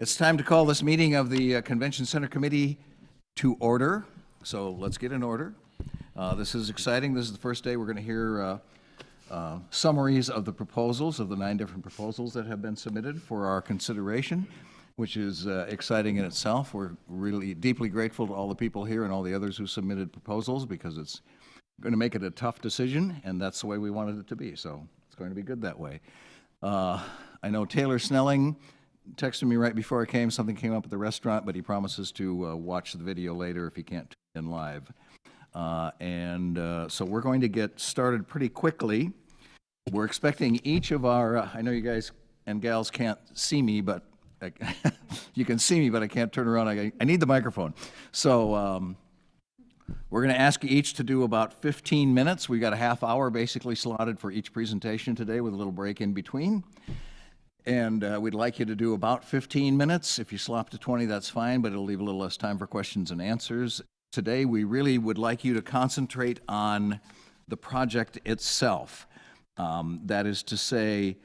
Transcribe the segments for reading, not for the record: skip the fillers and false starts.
It's time to call this meeting of the Convention Center Committee to order. So let's get in order. This is exciting. This is the first day we're going to hear summaries of the proposals, of the 9 different proposals that have been submitted for our consideration, which is exciting in itself. We're really deeply grateful to all the people here and all the others who submitted proposals, because it's going to make it a tough decision, and that's the way we wanted it to be. So it's going to be good that way. I know Taylor Snelling texted me right before I came. Something came up at the restaurant, but he promises to watch the video later if he can't tune in live. So we're going to get started pretty quickly. We're expecting each of our, I know you guys and gals can't see me, but you can see me, but I can't turn around. I need the microphone. So we're going to ask each to do about 15 minutes. We got a half hour basically slotted for each presentation today, with a little break in between. And we'd like you to do about 15 minutes. If you slop to 20, that's fine, but it'll leave a little less time for questions and answers. Today, we really would like you to concentrate on the project itself. That is to say,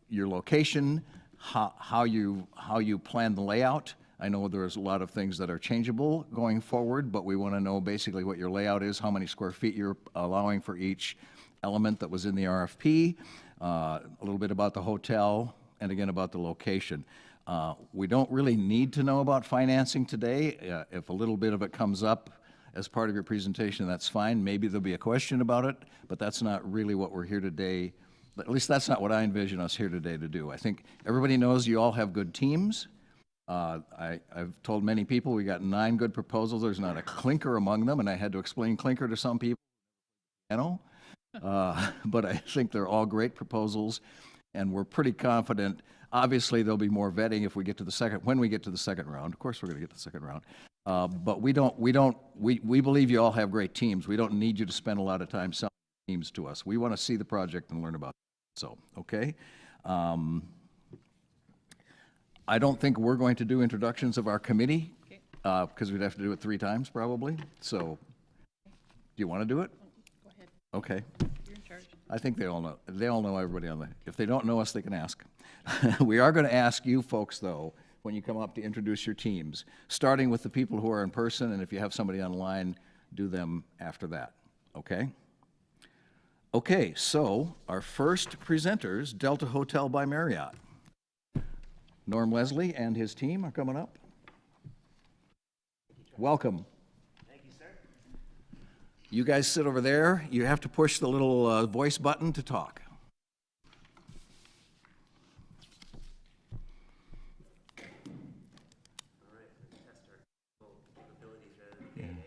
your location, how you plan the layout. I know there's a lot of things that are changeable going forward, but we want to know basically what your layout is, how many square feet you're allowing for each element that was in the RFP, a little bit about the hotel, and again about the location. We don't really need to know about financing today. If a little bit of it comes up as part of your presentation, that's fine. Maybe there'll be a question about it, but that's not really what we're here today. At least that's not what I envision us here today to do. I think everybody knows you all have good teams. I've told many people we got 9 good proposals. There's not a clinker among them, and I had to explain clinker to some people. But I think they're all great proposals, and we're pretty confident. Obviously, there'll be more vetting if we get to the second, when we get to the second round. Of course, we're going to get to the second round. But we believe you all have great teams. We don't need you to spend a lot of time selling teams to us. We want to see the project and learn about it. So, okay. I don't think we're going to do introductions of our committee, because we'd have to do it 3 times probably. So, do you want to do it? Go ahead. Okay. You're in charge. I think they all know. They all know everybody on the. If they don't know us, they can ask. We are going to ask you folks, though, when you come up to introduce your teams, starting with the people who are in person, and if you have somebody online, do them after that. Okay? Okay, so our first presenters, Delta Hotel by Marriott. Norm Leslie and his team are coming up. Welcome. Thank you, sir. You guys sit over there. You have to push the little voice button to talk. All right, let's test our capabilities rather than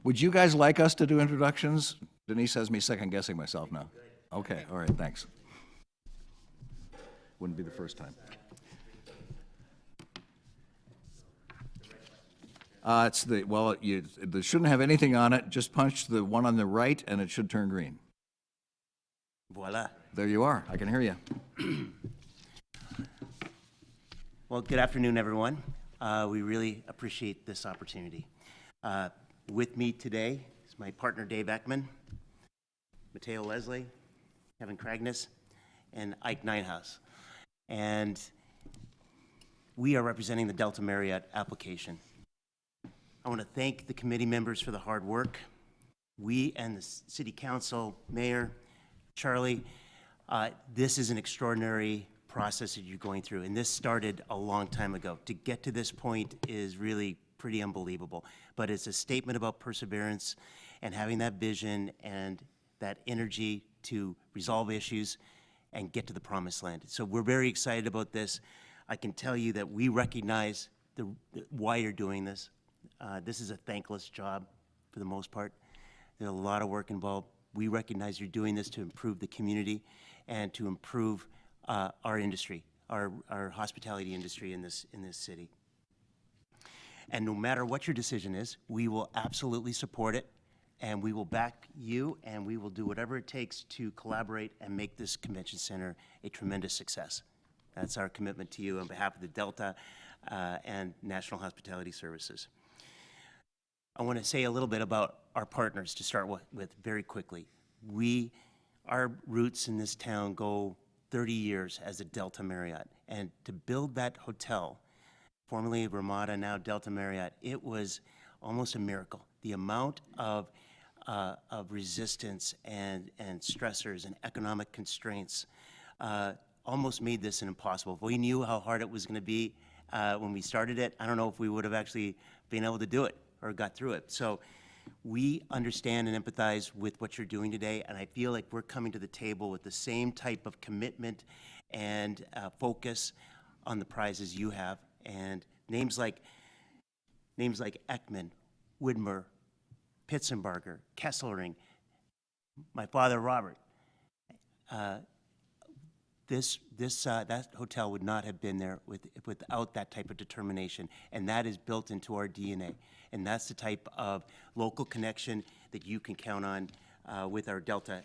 Would you guys like us to do introductions? Denise has me second guessing myself now. Okay, all right, thanks. Wouldn't be the first time. It's the, well, they shouldn't have anything on it. Just punch the one on the right and it should turn green. Voila. There you are. I can hear you. Well, good afternoon, everyone. We really appreciate this opportunity. With me today is my partner, Dave Ekman, Mateo Leslie, Kevin Cragness, and Ike Ninehouse. And we are representing the Delta Marriott application. I want to thank the committee members for the hard work. We and the City Council, Mayor, Charlie, this is an extraordinary process that you're going through, and this started a long time ago. To get to this point is really pretty unbelievable, but it's a statement about perseverance and having that vision and that energy to resolve issues and get to the promised land. So we're very excited about this. I can tell you that we recognize why you're doing this. This is a thankless job for the most part. There's a lot of work involved. We recognize you're doing this to improve the community and to improve our industry, our hospitality industry in this city. And no matter what your decision is, we will absolutely support it, and we will back you, and we will do whatever it takes to collaborate and make this convention center a tremendous success. That's our commitment to you on behalf of the Delta and National Hospitality Services. I want to say a little bit about our partners to start with very quickly. Our roots in this town go 30 years as a Delta Marriott, and to build that hotel formerly Ramada, now Delta Marriott, it was almost a miracle. The amount of resistance and stressors and economic constraints almost made this an impossible. If we knew how hard it was going to be when we started it, I don't know if we would have actually been able to do it or got through it. So we understand and empathize with what you're doing today, and I feel like we're coming to the table with the same type of commitment and focus on the prizes you have. And names like Ekman, Widmer, Pitzenbarger, Kesselring, my father Robert. That hotel would not have been there without that type of determination, and that is built into our DNA. And that's the type of local connection that you can count on with our Delta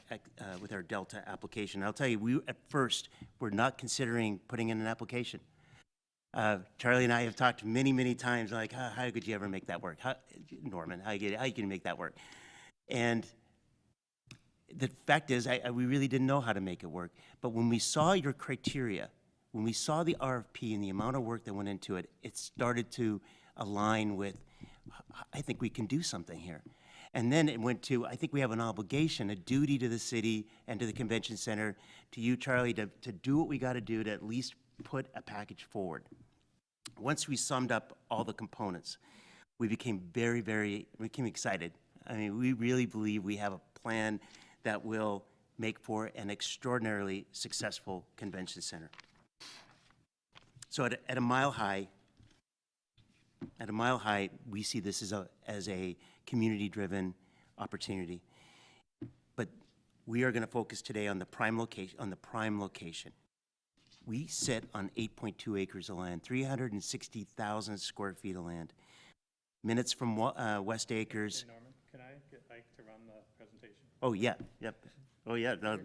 application. I'll tell you, we at first were not considering putting in an application. Charlie and I have talked many times, like, how could you ever make that work? Norman, how you can make that work? And the fact is, we really didn't know how to make it work. But when we saw your criteria, when we saw the RFP and the amount of work that went into it, it started to align with, I think we can do something here. And then it went to, I think we have an obligation, a duty to the city and to the convention center, to you, Charlie, to do what we got to do to at least put a package forward. Once we summed up all the components, we became we became excited. I mean, we really believe we have a plan that will make for an extraordinarily successful convention center. So at a mile high, we see this as a community-driven opportunity. But we are going to focus today on the prime location. We sit on 8.2 acres of land, 360,000 square feet of land. Minutes from West Acres. Hey, Norman, can I get Ike to run the presentation? Oh, yeah, yep. Oh, yeah. No.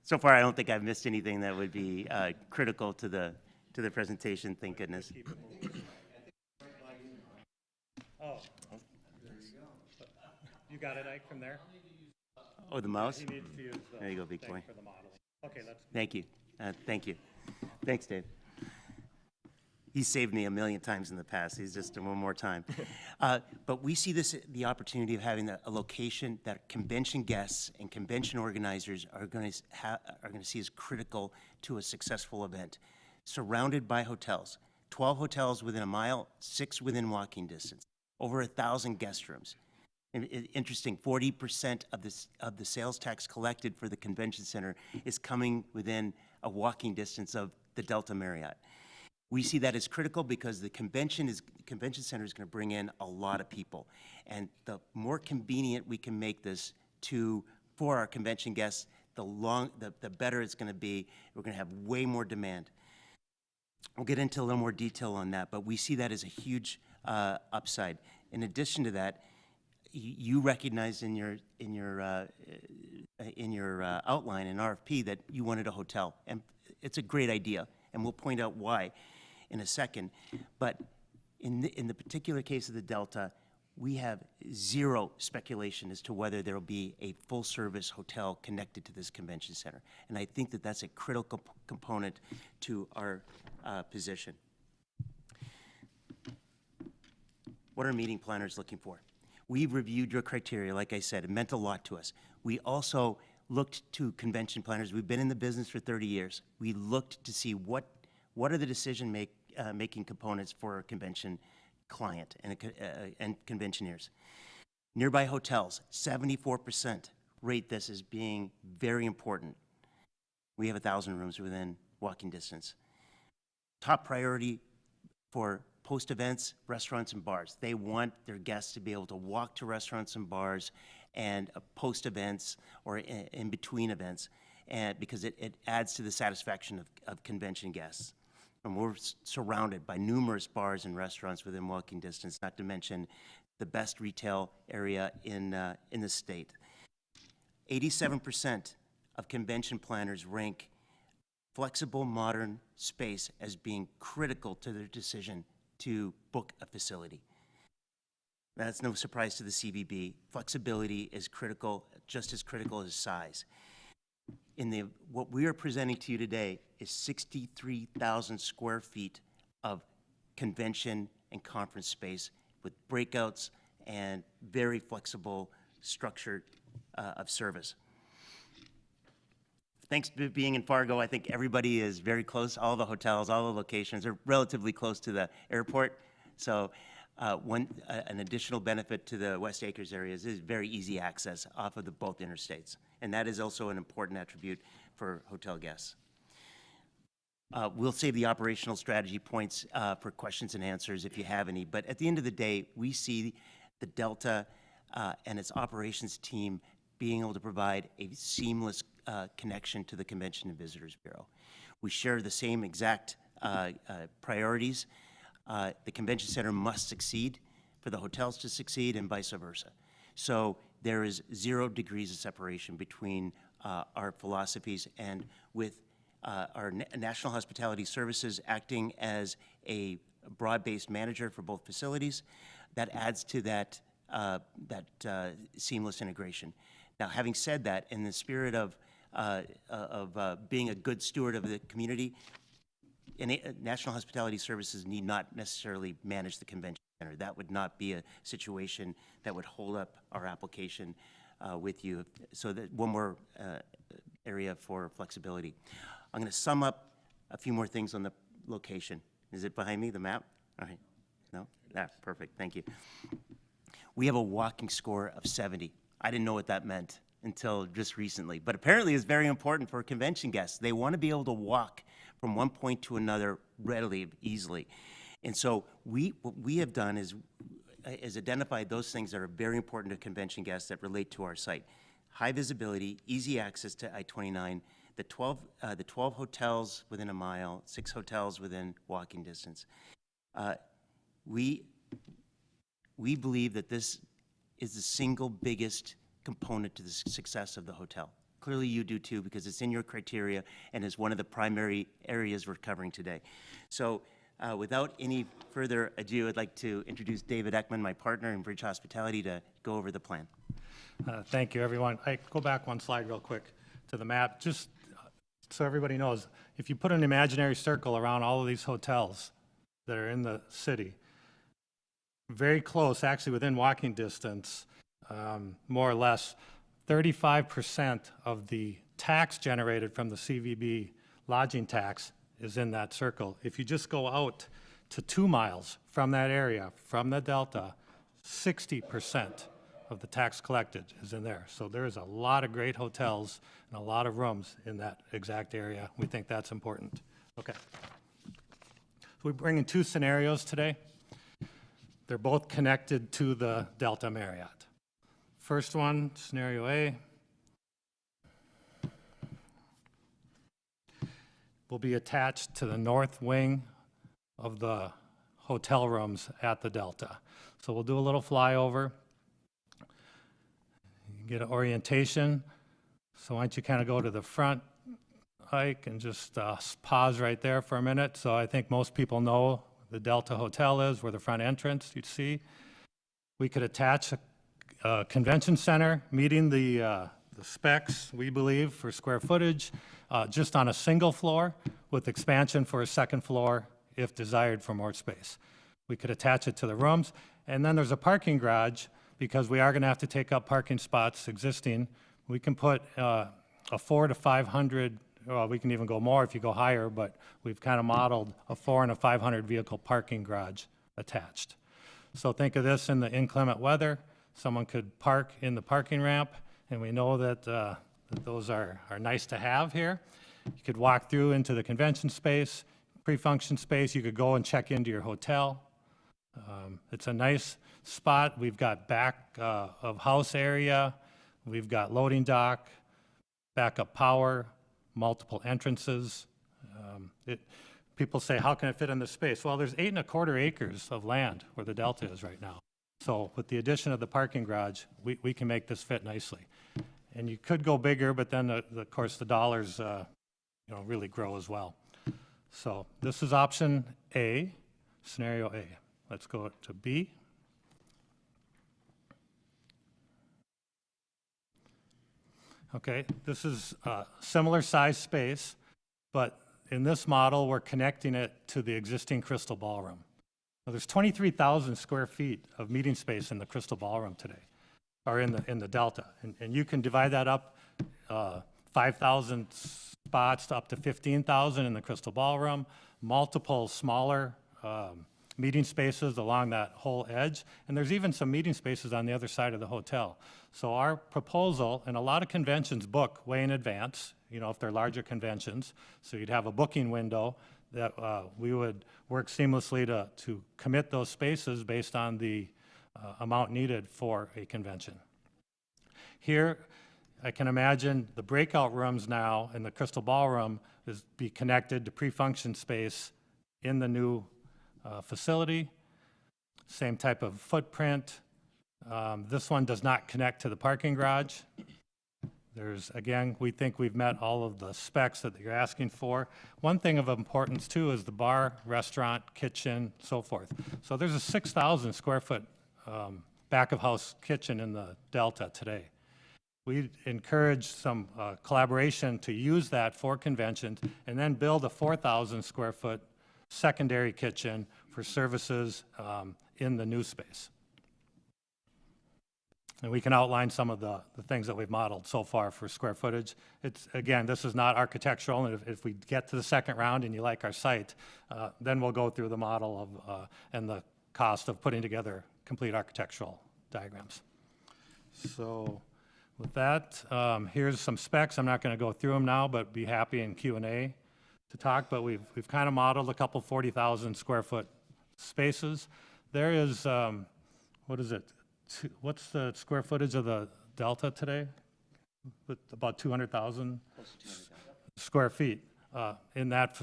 So far, I don't think I've missed anything that would be critical to the presentation, thank goodness. Keep it moving. Oh. There you go. You got it, Ike, from there? Oh, the mouse? He needs to use the There you go, big thing boy. for the modeling. Okay, let's. Thank you. Thank you. Thanks, Dave. He's saved me a million times in the past. He's just one more time. But we see the opportunity of having a location that convention guests and convention organizers are going to see as critical to a successful event. Surrounded by hotels, 12 hotels within a mile, 6 within walking distance, over 1,000 guest rooms. Interesting, 40% of the sales tax collected for the convention center is coming within a walking distance of the Delta Marriott. We see that as critical because the convention center is going to bring in a lot of people. And the more convenient we can make this for our convention guests, the better it's going to be. We're going to have way more demand. We'll get into a little more detail on that, but we see that as a huge upside. In addition to that, you recognized in your outline in RFP that you wanted a hotel, and it's a great idea, and we'll point out why in a second. But in the particular case of the Delta, we have zero speculation as to whether there will be a full-service hotel connected to this convention center, and I think that that's a critical component to our position. What are meeting planners looking for? We've reviewed your criteria, like I said, it meant a lot to us. We also looked to convention planners. We've been in the business for 30 years. We looked to see what are the decision-making components for a convention client and conventioneers. Nearby hotels, 74% rate this as being very important. We have 1,000 rooms within walking distance. Top priority for post-events, restaurants and bars. They want their guests to be able to walk to restaurants and bars and post-events or in between events, and because it adds to the satisfaction of convention guests. And we're surrounded by numerous bars and restaurants within walking distance, not to mention the best retail area in the state. 87% of convention planners rank flexible, modern space as being critical to their decision to book a facility. That's no surprise to the CVB. Flexibility is critical, just as critical as size. What we are presenting to you today is 63,000 square feet of convention and conference space with breakouts and very flexible structure of service. Thanks to being in Fargo, I think everybody is very close. All the hotels, all the locations are relatively close to the airport. So an additional benefit to the West Acres areas is very easy access off of both interstates. And that is also an important attribute for hotel guests. We'll save the operational strategy points for questions and answers if you have any. But at the end of the day, we see the Delta and its operations team being able to provide a seamless connection to the Convention and Visitors Bureau. We share the same exact priorities. The convention center must succeed for the hotels to succeed and vice versa. So there is 0 degrees of separation between our philosophies, and with our National Hospitality Services acting as a broad-based manager for both facilities, that adds to that, seamless integration. Now, having said that, in the spirit of being a good steward of the community, National Hospitality Services need not necessarily manage the convention center. That would not be a situation that would hold up our application with you. So that one more area for flexibility. I'm going to sum up a few more things on the location. Is it behind me, the map? All right. No? That's perfect. Thank you. We have a walking score of 70. I didn't know what that meant until just recently, but apparently it's very important for convention guests. They want to be able to walk from one point to another readily, easily. And so what we have done is identified those things that are very important to convention guests that relate to our site. High visibility, easy access to I-29, the 12 hotels within a mile, 6 hotels within walking distance. We believe that this is the single biggest component to the success of the hotel. Clearly you do too, because it's in your criteria and is one of the primary areas we're covering today. So without any further ado, I'd like to introduce David Ekman, my partner in Bridge Hospitality, to go over the plan. Thank you, everyone. I go back one slide real quick to the map, just so everybody knows. If you put an imaginary circle around all of these hotels that are in the city, very close, actually within walking distance, more or less, 35% of the tax generated from the CVB lodging tax is in that circle. If you just go out to 2 miles from that area, from the Delta, 60% of the tax collected is in there. So there's a lot of great hotels and a lot of rooms in that exact area. We think that's important. Okay. So we bring in 2 scenarios today. They're both connected to the Delta Marriott. First one, scenario A, will be attached to the north wing of the hotel rooms at the Delta. So we'll do a little flyover. You get an orientation. So why don't you kind of go to the front, Ike, and just pause right there for a minute. So I think most people know the Delta Hotel is, where the front entrance you'd see. We could attach a convention center meeting the specs, we believe, for square footage, just on a single floor with expansion for a second floor if desired for more space. We could attach it to the rooms. And then there's a parking garage, because we are going to have to take up parking spots existing. We can put a 400 to 500, well, we can even go more if you go higher, but we've kind of modeled a 400 and a 500 vehicle parking garage attached. So think of this in the inclement weather. Someone could park in the parking ramp, and we know that, those are nice to have here. You could walk through into the convention space, pre-function space. You could go and check into your hotel. It's a nice spot. We've got back of house area. We've got loading dock, backup power, multiple entrances. People say, how can it fit in this space? Well, there's 8¼ acres of land where the Delta is right now. So with the addition of the parking garage, we can make this fit nicely. And you could go bigger, but then, of course, the dollars really grow as well. So this is option A, scenario A. Let's go to B. Okay, this is a similar size space, but in this model, we're connecting it to the existing Crystal Ballroom. Now, there's 23,000 square feet of meeting space in the Crystal Ballroom today, or in the Delta. And you can divide that up, 5,000 spots to up to 15,000 in the Crystal Ballroom, multiple smaller meeting spaces along that whole edge, and there's even some meeting spaces on the other side of the hotel. So our proposal, and a lot of conventions book way in advance, if they're larger conventions, so you'd have a booking window that we would work seamlessly to commit those spaces based on the amount needed for a convention. Here, I can imagine the breakout rooms now in the Crystal Ballroom is be connected to pre-function space in the new facility. Same type of footprint. This one does not connect to the parking garage. Again, we think we've met all of the specs that you're asking for. One thing of importance too is the bar, restaurant, kitchen, so forth. So there's a 6,000 square foot back of house kitchen in the Delta today. We encourage some collaboration to use that for conventions and then build a 4,000 square foot secondary kitchen for services in the new space. And we can outline some of the things that we've modeled so far for square footage. Again, this is not architectural, and if we get to the second round and you like our site, then we'll go through the model of and the cost of putting together complete architectural diagrams. So with that, here's some specs. I'm not going to go through them now, but be happy in Q&A to talk. But we've kind of modeled a couple 40,000 square foot spaces. There is, what is it? What's the square footage of the Delta today? About 200,000 square feet in that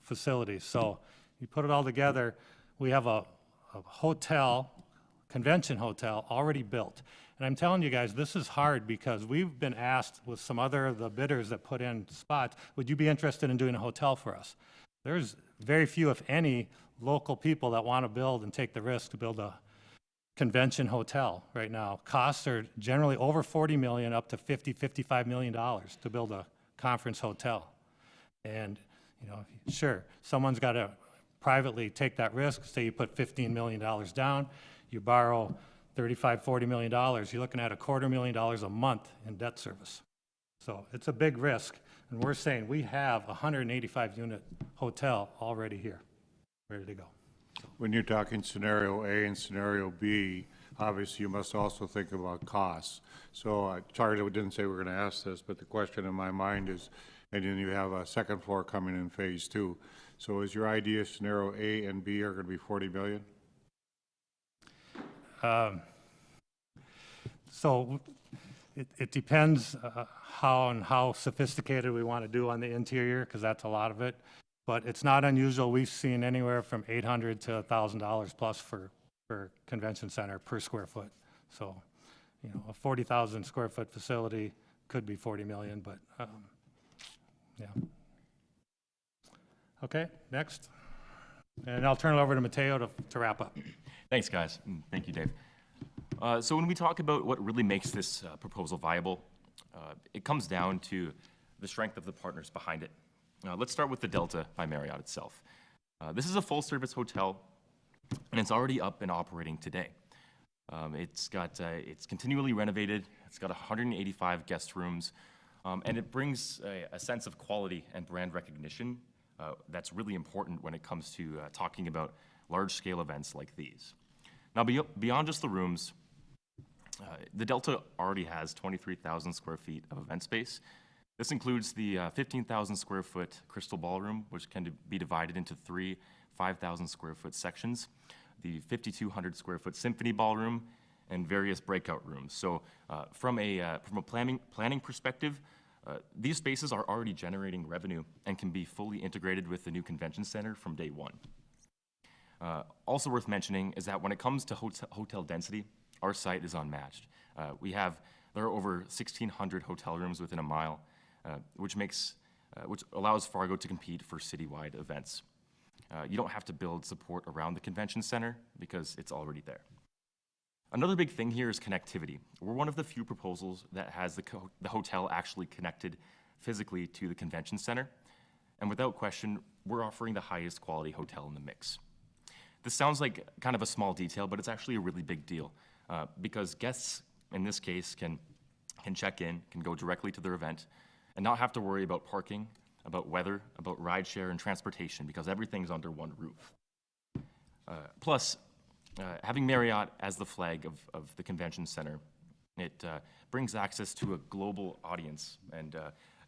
facility. So you put it all together, we have a hotel, convention hotel already built. And I'm telling you guys, this is hard because we've been asked with some other of the bidders that put in spots, would you be interested in doing a hotel for us? There's very few, if any, local people that want to build and take the risk to build a convention hotel right now. Costs are generally over 40 million up to 50, $55 million to build a conference hotel. And, sure, someone's got to privately take that risk. Say you put $15 million down, you borrow $35, $40 million, you're looking at $250,000 a month in debt service. So it's a big risk. And we're saying we have a 185 unit hotel already here, ready to go. When you're talking scenario A and scenario B, obviously you must also think about costs. So Charlie didn't say we're going to ask this, but the question in my mind is, and then you have a second floor coming in phase 2. So is your idea scenario A and B are going to be 40 million? So it depends how sophisticated we want to do on the interior, because that's a lot of it. But it's not unusual. We've seen anywhere from $800 to $1,000 plus for convention center per square foot. So, a 40,000 square foot facility could be 40 million, but yeah. Okay, next. And I'll turn it over to Mateo to wrap up. Thanks, guys. Thank you, Dave. So when we talk about what really makes this proposal viable, it comes down to the strength of the partners behind it. Let's start with the Delta by Marriott itself. This is a full-service hotel, and it's already up and operating today. It's continually renovated. It's got 185 guest rooms, and it brings a sense of quality and brand recognition that's really important when it comes to talking about large-scale events like these. Now, beyond just the rooms, the Delta already has 23,000 square feet of event space. This includes the 15,000 square foot Crystal Ballroom, which can be divided into 3 5,000 square foot sections, the 5,200 square foot Symphony Ballroom, and various breakout rooms. So from a planning perspective, these spaces are already generating revenue and can be fully integrated with the new convention center from day one. Also worth mentioning is that when it comes to hotel density, our site is unmatched. There are over 1,600 hotel rooms within a mile, which allows Fargo to compete for citywide events. You don't have to build support around the convention center because it's already there. Another big thing here is connectivity. We're one of the few proposals that has the hotel actually connected physically to the convention center, and without question, we're offering the highest quality hotel in the mix. This sounds like kind of a small detail, but it's actually a really big deal because guests, in this case, can check in, can go directly to their event, and not have to worry about parking, about weather, about rideshare and transportation because everything's under one roof. Plus, having Marriott as the flag of the convention center, it brings access to a global audience and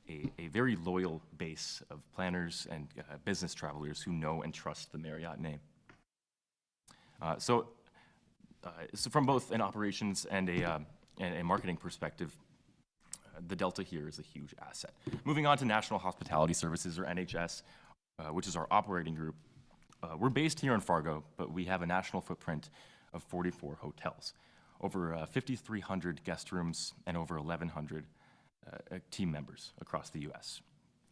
a very loyal base of planners and business travelers who know and trust the Marriott name. So from both an operations and a marketing perspective, the Delta here is a huge asset. Moving on to National Hospitality Services, or NHS, which is our operating group. We're based here in Fargo, but we have a national footprint of 44 hotels, over 5,300 guest rooms, and over 1,100 team members across the U.S.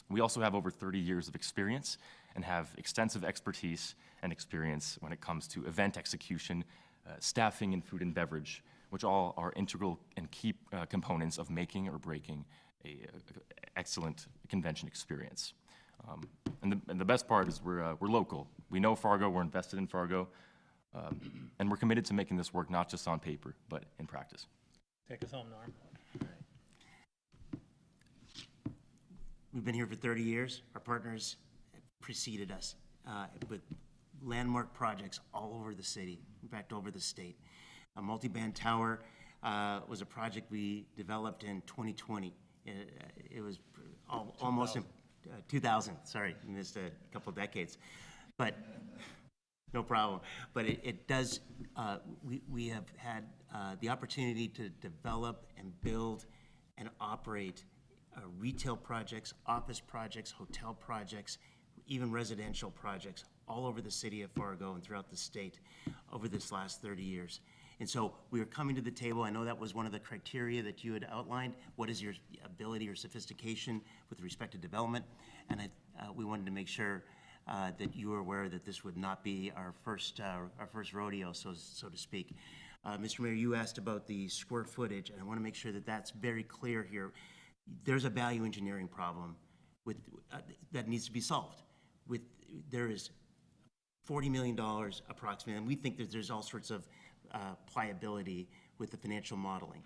We also have over 30 years of experience and have extensive expertise and experience when it comes to event execution, staffing, and food and beverage, which all are integral and key components of making or breaking an excellent convention experience. And the best part is we're local. We know Fargo, we're invested in Fargo, and we're committed to making this work not just on paper, but in practice. Take us home, Norm. We've been here for 30 years. Our partners preceded us with landmark projects all over the city, in fact, over the state. A multi-band tower was a project we developed in 2020. It was almost in 2000, sorry, missed a couple decades. But no problem. But it does, we have had the opportunity to develop and build and operate retail projects, office projects, hotel projects, even residential projects all over the city of Fargo and throughout the state over this last 30 years. And so we are coming to the table. I know that was one of the criteria that you had outlined. What is your ability or sophistication with respect to development? And we wanted to make sure that you were aware that this would not be our first rodeo, so to speak. Mr. Mayor, you asked about the square footage, and I want to make sure that that's very clear here. There's a value engineering problem with that needs to be solved. There is $40 million approximately, and we think that there's all sorts of pliability with the financial modeling,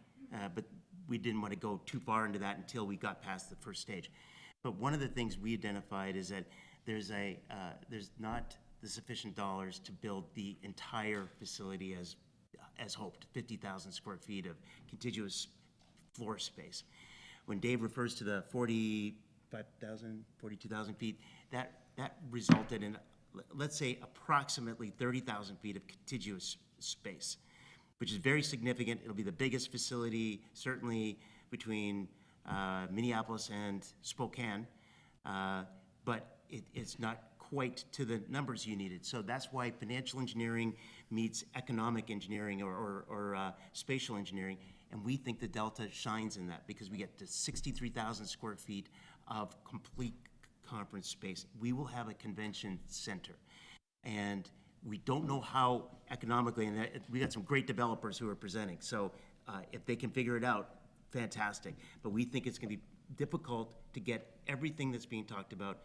but we didn't want to go too far into that until we got past the first stage. But one of the things we identified is that there's not the sufficient dollars to build the entire facility as hoped, 50,000 square feet of contiguous floor space. When Dave refers to the 45,000, 42,000 feet, that resulted in, let's say, approximately 30,000 feet of contiguous space, which is very significant. It'll be the biggest facility, certainly between Minneapolis and Spokane, but it's not quite to the numbers you needed. So that's why financial engineering meets economic engineering or spatial engineering. And we think the Delta shines in that because we get to 63,000 square feet of complete conference space. We will have a convention center. And we don't know how economically, and we got some great developers who are presenting. So if they can figure it out, fantastic. But we think it's going to be difficult to get everything that's being talked about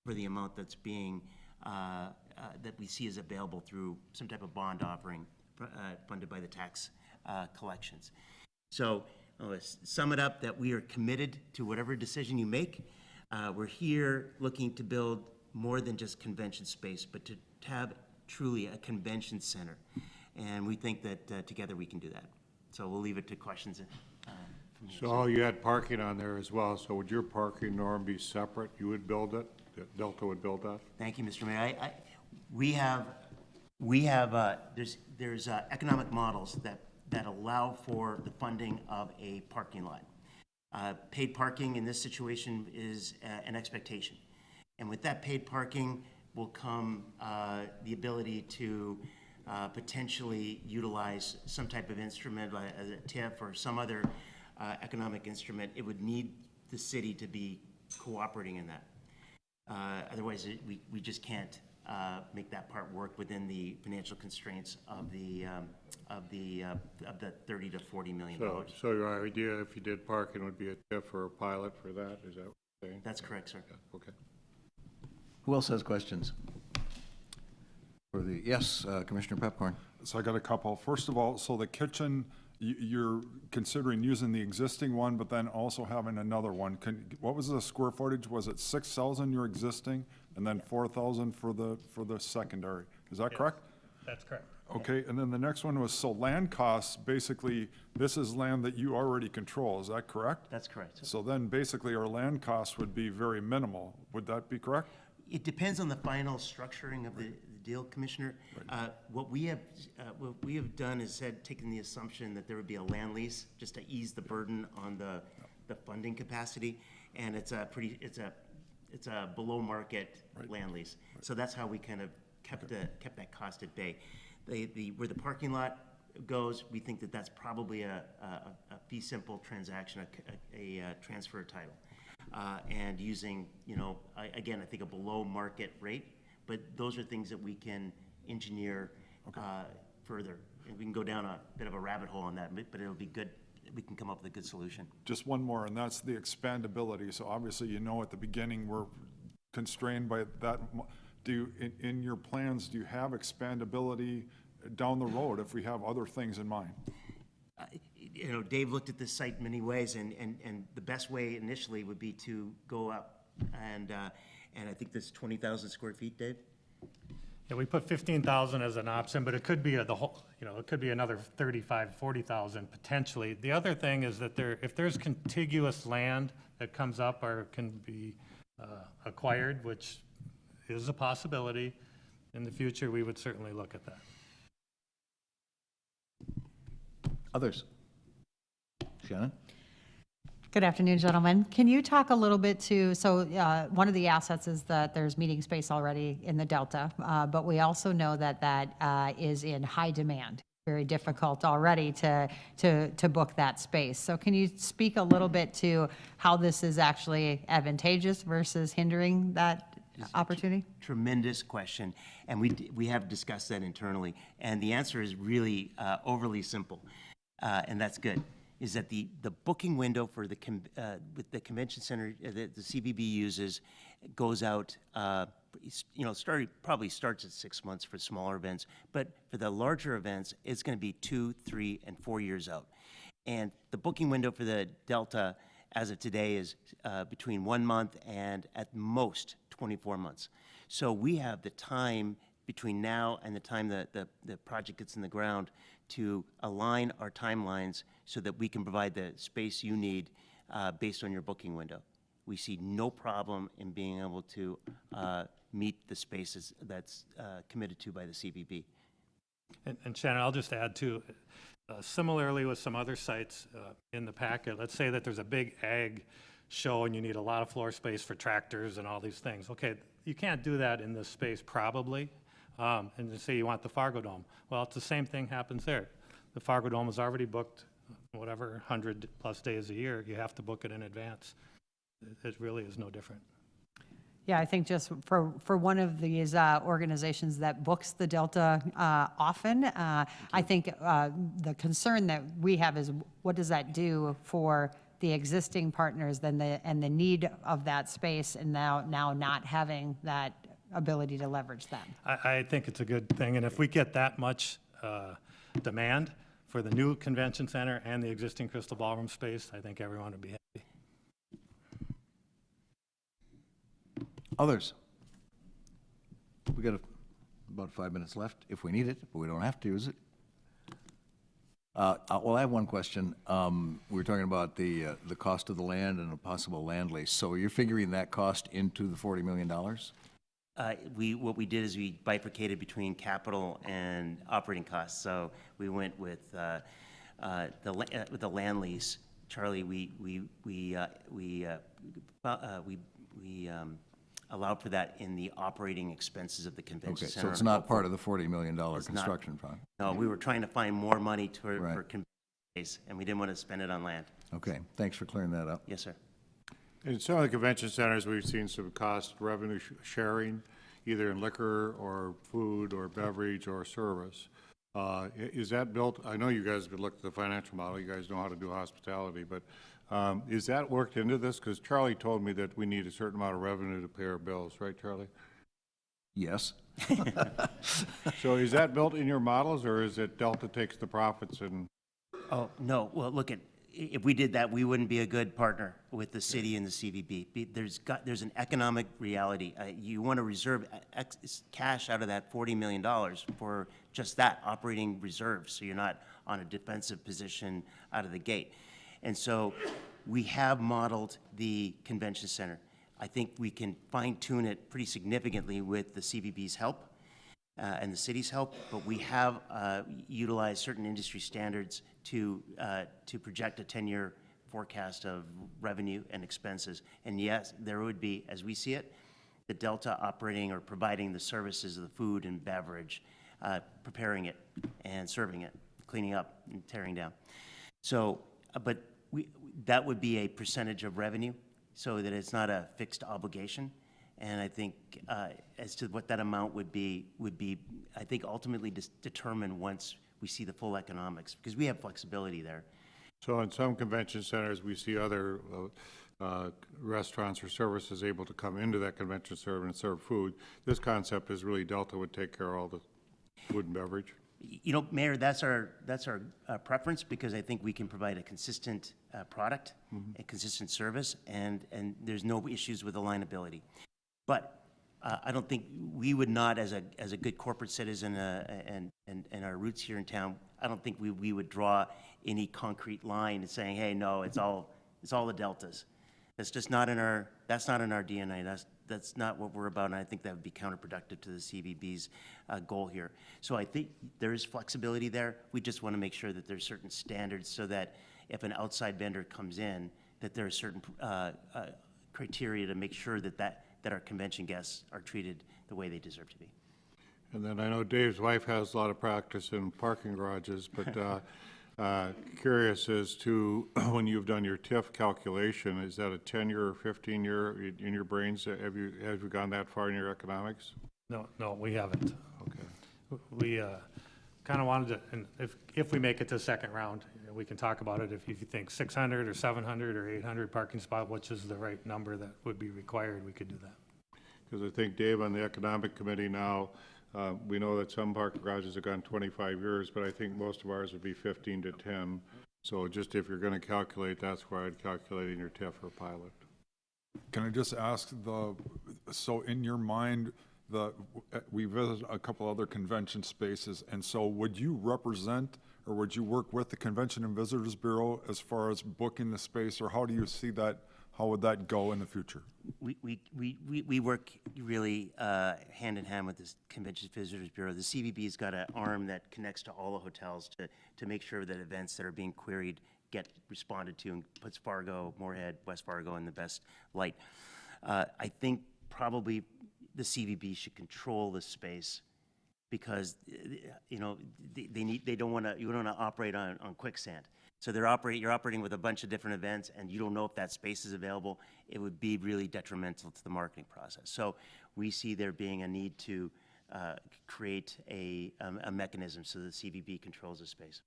for the amount that's being, that we see as available through some type of bond offering funded by the tax collections. So sum it up that we are committed to whatever decision you make. We're here looking to build more than just convention space, but to have truly a convention center. And we think that together we can do that. So we'll leave it to questions. So you had parking on there as well, so would your parking norm be separate? You would build it? Delta would build that? Thank you, Mr. Mayor. We have there's economic models that allow for the funding of a parking lot. Paid parking in this situation is an expectation. And with that paid parking will come the ability to potentially utilize some type of instrument like a TIF or some other economic instrument. It would need the city to be cooperating in that. Otherwise, we just can't make that part work within the financial constraints of the 30 to 40 million dollars. So your idea, if you did parking, would be a TIF or a pilot for that? Is that what you're saying? That's correct, sir. Okay. Who else has questions? Yes, Commissioner Pepcorn. So I got a couple. First of all, so the kitchen, you're considering using the existing one, but then also having another one. What was the square footage? Was it 6,000 your existing, and then 4,000 for the secondary? Is that correct? That's correct. Okay, and then the next one was, so land costs, basically, this is land that you already control, is that correct? That's correct. So then basically our land costs would be very minimal. Would that be correct? It depends on the final structuring of the deal, Commissioner. What we have done is taken the assumption that there would be a land lease, just to ease the burden on the funding capacity, and it's a below market land lease. So that's how we kind of kept that cost at bay. Where the parking lot goes, we think that that's probably a fee simple transaction, a transfer of title. And using, again, I think a below market rate, but those are things that we can engineer further. And we can go down a bit of a rabbit hole on that, but it'll be good. We can come up with a good solution. Just one more, and that's the expandability. So obviously, at the beginning, we're constrained by that. In your plans, do you have expandability down the road if we have other things in mind? Dave looked at this site many ways, and the best way initially would be to go up, and I think this 20,000 square feet, Dave? Yeah, we put 15,000 as an option, but it could be it could be another 35, 40,000 potentially. The other thing is that if there's contiguous land that comes up or can be acquired, which is a possibility in the future, we would certainly look at that. Others? Shannon? Good afternoon, gentlemen. Can you talk a little bit one of the assets is that there's meeting space already in the Delta, but we also know that is in high demand. Very difficult already to book that space. So can you speak a little bit to how this is actually advantageous versus hindering that opportunity? Tremendous question, and we have discussed that internally, and the answer is really overly simple, and that's good. Is that the booking window for with the convention center that the CBB uses goes out, probably starts at 6 months for smaller events, but for the larger events, it's going to be 2, 3, and 4 years out. And the booking window for the Delta, as of today, is between 1 month and at most 24 months. So we have the time between now and the time that the project gets in the ground to align our timelines so that we can provide the space you need based on your booking window. We see no problem in being able to meet the spaces that's committed to by the CBB. And Shannon, I'll just add too, similarly with some other sites in the packet, let's say that there's a big ag show and you need a lot of floor space for tractors and all these things. Okay, you can't do that in this space probably. And to say you want the Fargo Dome. Well, it's the same thing happens there. The Fargo Dome is already booked, 100 plus days a year. You have to book it in advance. It really is no different. Yeah, I think just for one of these organizations that books the Delta often, I think the concern that we have is what does that do for the existing partners and the need of that space, and now not having that ability to leverage them. I think it's a good thing, and if we get that much demand for the new convention center and the existing Crystal Ballroom space, I think everyone would be happy. Others? We got about 5 minutes left if we need it, but we don't have to use it. Well, I have one question. We were talking about the cost of the land and a possible land lease. So you're figuring that cost into the $40 million? What we did is we bifurcated between capital and operating costs. So we went with the land lease. Charlie, we allowed for that in the operating expenses of the convention Okay, center. so it's not part of the $40 million construction fund? No, we were trying to find more money for Right. convention space, and we didn't want to spend it on land. Okay, thanks for clearing that up. Yes, sir. In some of the convention centers, we've seen some cost revenue sharing, either in liquor or food or beverage or service. Is that built? I know you guys have looked at the financial model. You guys know how to do hospitality, but is that worked into this? Because Charlie told me that we need a certain amount of revenue to pay our bills, right, Charlie? Yes. So is that built in your models, or is it Delta takes the profits and? Oh, no, well, look at, if we did that, we wouldn't be a good partner with the city and the CVB. There's an economic reality. You want to reserve cash out of that $40 million for just that, operating reserves, so you're not on a defensive position out of the gate. And so we have modeled the convention center. I think we can fine tune it pretty significantly with the CVB's help and the city's help, but we have utilized certain industry standards to project a 10-year forecast of revenue and expenses. And yes, there would be, as we see it, the Delta operating or providing the services of the food and beverage, preparing it and serving it, cleaning up and tearing down. So, but that would be a percentage of revenue, so that it's not a fixed obligation. And I think as to what that amount would be, I think, ultimately determined once we see the full economics, because we have flexibility there. So in some convention centers, we see other restaurants or services able to come into that convention center and serve food. This concept is really Delta would take care of all the food and beverage. You know, Mayor, that's our preference, because I think we can provide a consistent product, a consistent service, and there's no issues with alignability. But I don't think we would not, as a good corporate citizen and our roots here in town, I don't think we would draw any concrete line and saying, hey, no, it's all the Deltas. That's just not in our DNA. That's not what we're about, and I think that would be counterproductive to the CVB's goal here. So I think there is flexibility there. We just want to make sure that there's certain standards, so that if an outside vendor comes in, that there are certain criteria to make sure that our convention guests are treated the way they deserve to be. And then I know Dave's wife has a lot of practice in parking garages, but curious as to when you've done your TIF calculation, is that a 10-year or 15-year in your brains? Have you gone that far in your economics? No, we haven't. Okay. We kind of wanted to, and if we make it to the second round, we can talk about it. If you think 600 or 700 or 800 parking spot, which is the right number that would be required, we could do that. Because I think, Dave, on the Economic Committee now, we know that some parking garages have gone 25 years, but I think most of ours would be 15 to 10. So just if you're going to calculate, that's where I'd calculate in your TIF or pilot. Can I just ask so in your mind, we visited a couple other convention spaces, and so would you represent, or would you work with the Convention and Visitors Bureau as far as booking the space, or how do you see that? How would that go in the future? We work really hand in hand with the Convention and Visitors Bureau. The CVB's got an arm that connects to all the hotels to make sure that events that are being queried get responded to, and puts Fargo, Moorhead, West Fargo in the best light. I think probably the CVB should control the space, because you know you don't want to operate on quicksand. So you're operating with a bunch of different events, and you don't know if that space is available. It would be really detrimental to the marketing process. So we see there being a need to create a mechanism so the CVB controls the space.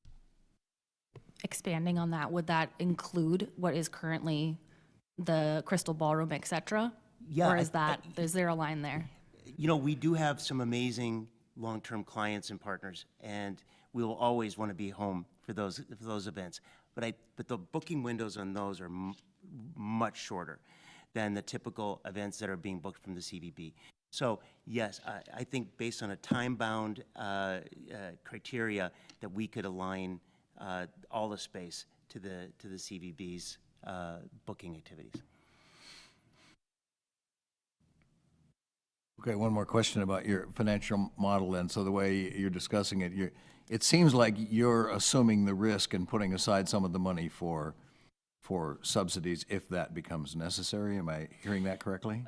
Expanding on that, would that include what is currently the Crystal Ballroom, et cetera? Yeah, Or is there a line there? You know, we do have some amazing long-term clients and partners, and we will always want to be home for those events. But the booking windows on those are much shorter than the typical events that are being booked from the CVB. So yes, I think based on a time-bound criteria, that we could align all the space to the CVB's booking activities. Okay, one more question about your financial model then. So the way you're discussing it, it seems like you're assuming the risk and putting aside some of the money for subsidies if that becomes necessary. Am I hearing that correctly?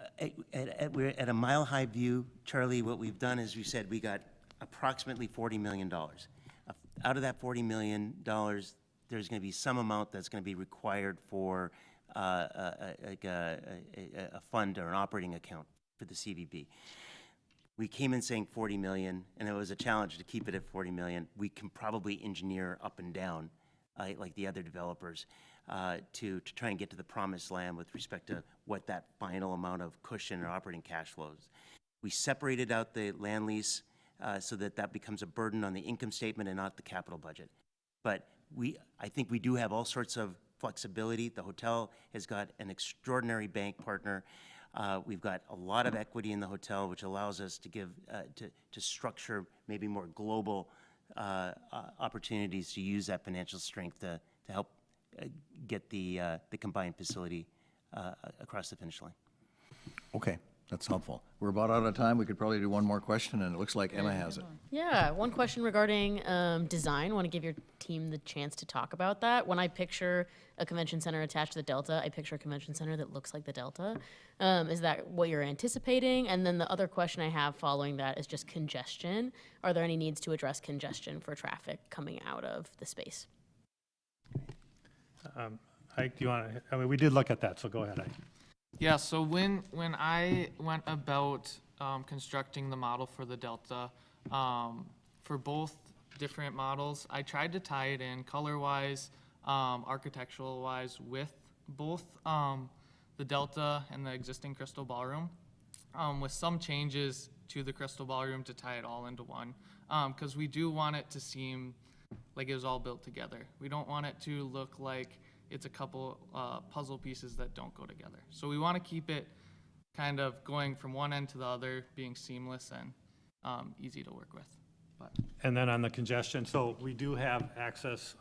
We're at a mile-high view, Charlie. What we've done is we said we got approximately $40 million. Out of that $40 million, there's going to be some amount that's going to be required for a fund or an operating account for the CVB. We came in saying 40 million, and it was a challenge to keep it at 40 million. We can probably engineer up and down, like the other developers, to try and get to the promised land with respect to what that final amount of cushion or operating cash flows. We separated out the land lease so that that becomes a burden on the income statement and not the capital budget. But I think we do have all sorts of flexibility. The hotel has got an extraordinary bank partner. We've got a lot of equity in the hotel, which allows us to give, to structure maybe more global opportunities to use that financial strength to help get the combined facility across the finish line. Okay, that's helpful. We're about out of time. We could probably do one more question, and it looks like Emma has it. Yeah, one question regarding design. Want to give your team the chance to talk about that. When I picture a convention center attached to the Delta, I picture a convention center that looks like the Delta. Is that what you're anticipating? And then the other question I have following that is just congestion. Are there any needs to address congestion for traffic coming out of the space? Ike, do you want to, I mean, we did look at that, so go ahead, Ike. Yeah, so when I went about constructing the model for the Delta, for both different models, I tried to tie it in color-wise, architectural-wise with both the Delta and the existing Crystal Ballroom, with some changes to the Crystal Ballroom to tie it all into one, because we do want it to seem like it was all built together. We don't want it to look like it's a couple puzzle pieces that don't go together. So we want to keep it kind of going from one end to the other, being seamless and easy to work with. But And then on the congestion, so we do have access,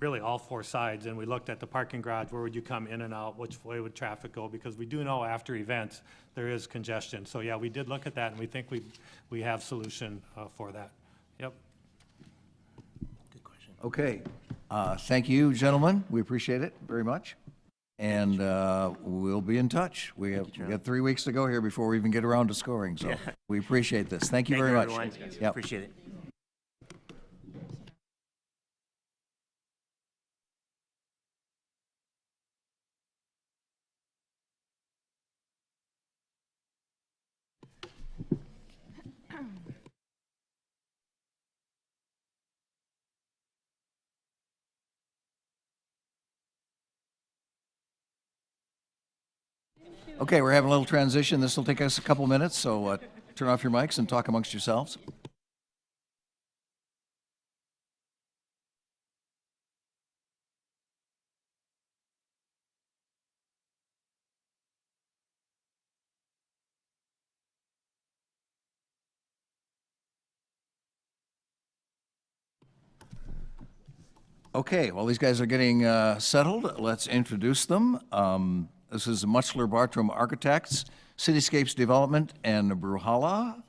really all four sides, and we looked at the parking garage, where would you come in and out, which way would traffic go, because we do know after events, there is congestion. So yeah, we did look at that, and we think we have solution for that. Yep. Good question. Okay, thank you, gentlemen. We appreciate it very much. And we'll be in touch. We got 3 weeks to go here before we even get around to scoring, so we appreciate this. Thank you very much. Everyone. Yep. Appreciate it. Okay, we're having a little transition. This will take us a couple minutes, so turn off your mics and talk amongst yourselves. Okay, while these guys are getting settled, let's introduce them. This is Mutzler Bartram Architects, Cityscapes Development, and Brewhalla.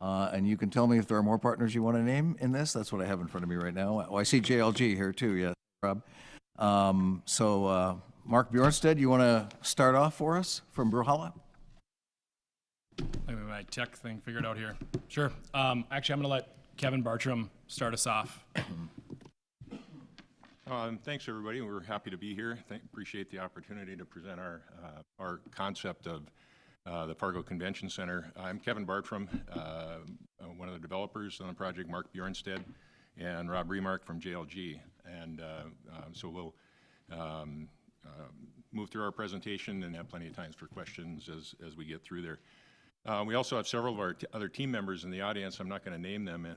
And you can tell me if there are more partners you want to name in this. That's what I have in front of me right now. Oh, I see JLG here too, yes, Rob. Mark Bjornstead, you want to start off for us from Brewhalla? Let me get my tech thing figured out here. Sure. Actually, I'm going to let Kevin Bartram start us off. Thanks, everybody. We're happy to be here. Appreciate the opportunity to present our concept of the Fargo Convention Center. I'm Kevin Bartram, one of the developers on the project, Mark Bjornstead, and Rob Remark from JLG. And so we'll move through our presentation and have plenty of time for questions as we get through there. We also have several of our other team members in the audience. I'm not going to name them.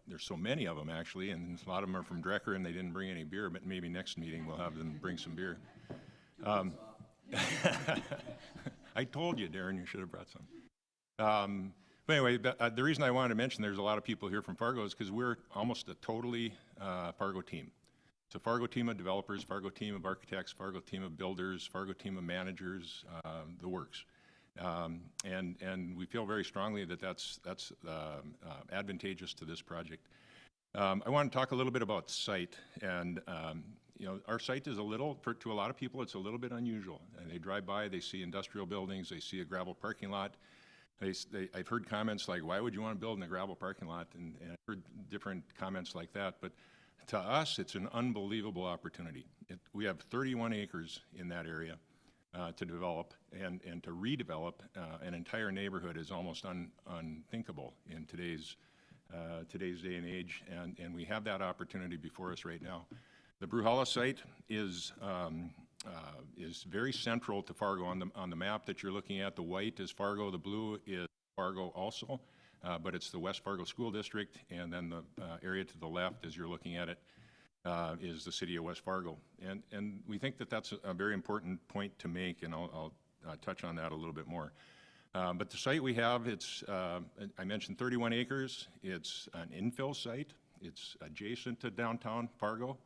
There's so many of them, actually, and a lot of them are from Drecker, and they didn't bring any beer, but maybe next meeting we'll have them bring some beer. I told you, Darren, you should have brought some. But anyway, the reason I wanted to mention there's a lot of people here from Fargo is because we're almost a totally Fargo team. It's a Fargo team of developers, Fargo team of architects, Fargo team of builders, Fargo team of managers, the works. And we feel very strongly that that's advantageous to this project. I want to talk a little bit about site, and you know, our site is a little, to a lot of people, it's a little bit unusual. And they drive by, they see industrial buildings, they see a gravel parking lot. I've heard comments like, "Why would you want to build in a gravel parking lot?" And I've heard different comments like that. But to us, it's an unbelievable opportunity. We have 31 acres in that area. To develop and to redevelop an entire neighborhood is almost unthinkable in today's day and age, and we have that opportunity before us right now. The Brewhalla site is is very central to Fargo. On the map that you're looking at, the white is Fargo, the blue is Fargo also, but it's the West Fargo School District, and then the area to the left, as you're looking at it, is the city of West Fargo. And we think that that's a very important point to make, and I'll touch on that a little bit more. But the site we have, it's, I mentioned 31 acres. It's an infill site. It's adjacent to downtown Fargo.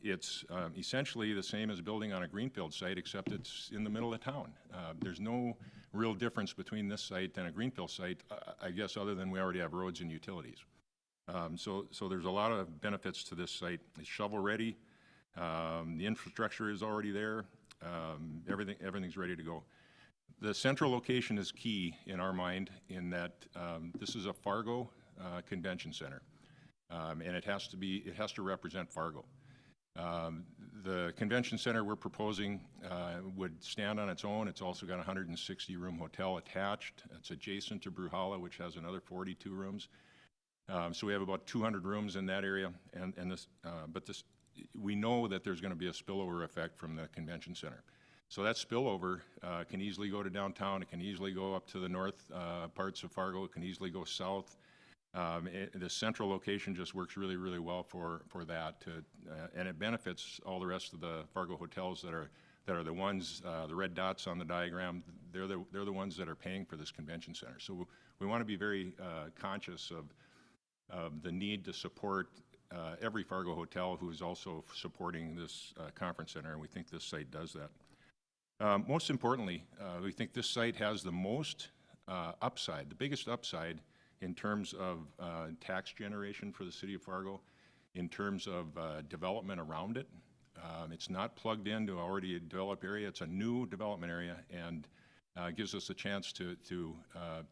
It's essentially the same as building on a greenfield site, except it's in the middle of town. There's no real difference between this site and a greenfield site, I guess, other than we already have roads and utilities. So there's a lot of benefits to this site. It's shovel-ready. The infrastructure is already there. Everything's ready to go. The central location is key in our mind in that this is a Fargo convention center, and it has to represent Fargo. The convention center we're proposing would stand on its own. It's also got a 160-room hotel attached. It's adjacent to Brewhalla, which has another 42 rooms. So we have about 200 rooms in that area, but we know that there's going to be a spillover effect from the convention center. So that spillover can easily go to downtown. It can easily go up to the north parts of Fargo. It can easily go south. The central location just works really, really well for that, and it benefits all the rest of the Fargo hotels that are the ones, the red dots on the diagram. They're the ones that are paying for this convention center. So we want to be very conscious of the need to support every Fargo hotel who is also supporting this conference center, and we think this site does that. Most importantly, we think this site has the most upside, the biggest upside in terms of tax generation for the city of Fargo, in terms of development around it. It's not plugged into already a developed area. It's a new development area, and gives us a chance to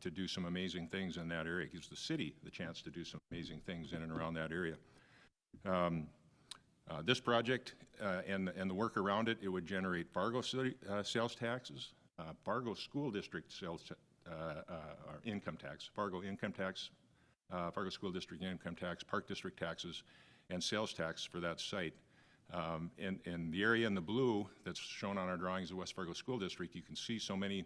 do some amazing things in that area. It gives the city the chance to do some amazing things in and around that area. This project and the work around it, it would generate Fargo city sales taxes, Fargo School District sales income tax, Fargo income tax, Fargo School District income tax, Park District taxes, and sales tax for that site. And the area in the blue that's shown on our drawings of West Fargo School District, you can see so many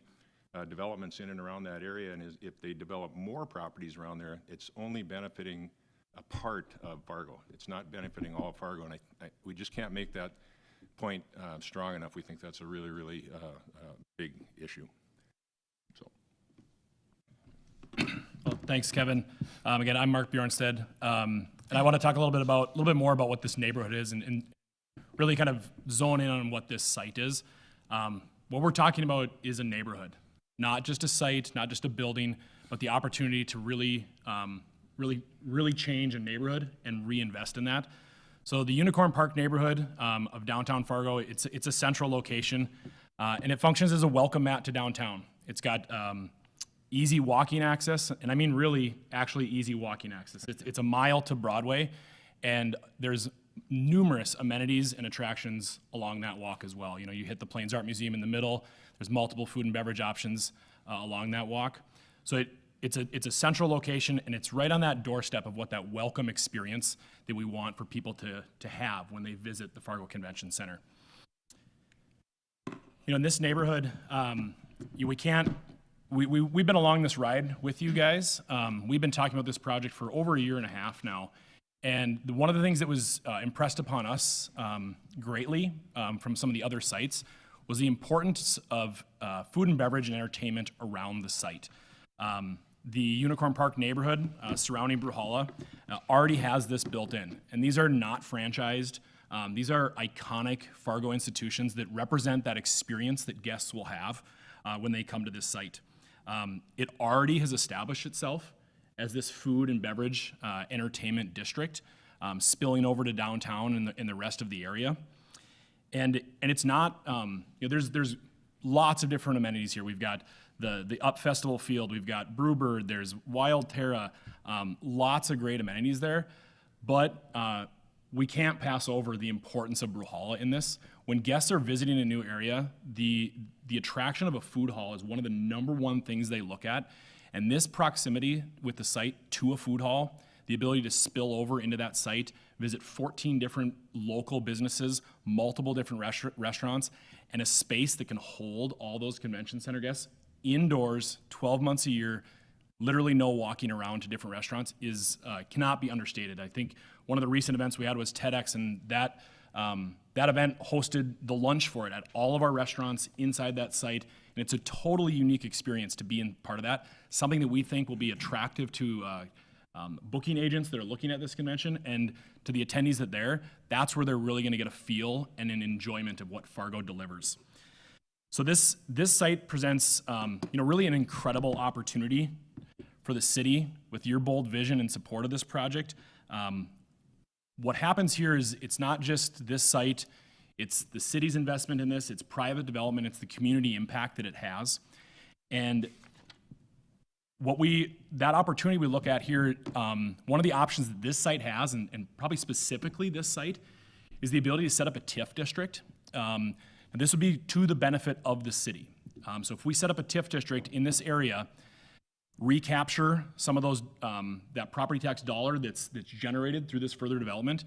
developments in and around that area, and if they develop more properties around there, it's only benefiting a part of Fargo. It's not benefiting all of Fargo, and we just can't make that point strong enough. We think that's a really, really big issue. So. Well, thanks, Kevin. Again, I'm Mark Bjornstead, and I want to talk a little bit more about what this neighborhood is, and really kind of zone in on what this site is. What we're talking about is a neighborhood, not just a site, not just a building, but the opportunity to really change a neighborhood and reinvest in that. So the Unicorn Park neighborhood of downtown Fargo, it's a central location, and it functions as a welcome mat to downtown. It's got easy walking access, and I mean really actually easy walking access. It's a mile to Broadway, and there's numerous amenities and attractions along that walk as well. You know, you hit the Plains Art Museum in the middle. There's multiple food and beverage options along that walk. So it's a central location, and it's right on that doorstep of what that welcome experience that we want for people to have when they visit the Fargo Convention Center. You know, in this neighborhood, we've been along this ride with you guys. We've been talking about this project for over a year and a half now. And one of the things that was impressed upon us greatly from some of the other sites was the importance of food and beverage and entertainment around the site. The Unicorn Park neighborhood surrounding Brewhalla already has this built in. And these are not franchised. These are iconic Fargo institutions that represent that experience that guests will have when they come to this site. It already has established itself as this food and beverage entertainment district, spilling over to downtown and the rest of the area. And it's not, you know, there's lots of different amenities here. We've got the Up Festival Field, we've got Brewbird, there's Wild Terra, lots of great amenities there. But we can't pass over the importance of Brewhalla in this. When guests are visiting a new area, the attraction of a food hall is one of the #1 things they look at. And this proximity with the site to a food hall, the ability to spill over into that site, visit 14 different local businesses, multiple different restaurants, and a space that can hold all those convention center guests indoors 12 months a year, literally no walking around to different restaurants, is cannot be understated. I think one of the recent events we had was TEDx, and that event hosted the lunch for it at all of our restaurants inside that site, and it's a totally unique experience to be in part of that, something that we think will be attractive to booking agents that are looking at this convention, and to the attendees that's where they're really going to get a feel and an enjoyment of what Fargo delivers. So this site presents really an incredible opportunity for the city with your bold vision and support of this project. What happens here is it's not just this site, it's the city's investment in this, it's private development, it's the community impact that it has. And that opportunity we look at here, one of the options that this site has, and probably specifically this site, is the ability to set up a TIF district. And this would be to the benefit of the city. So if we set up a TIF district in this area, recapture some of those that property tax dollar that's generated through this further development,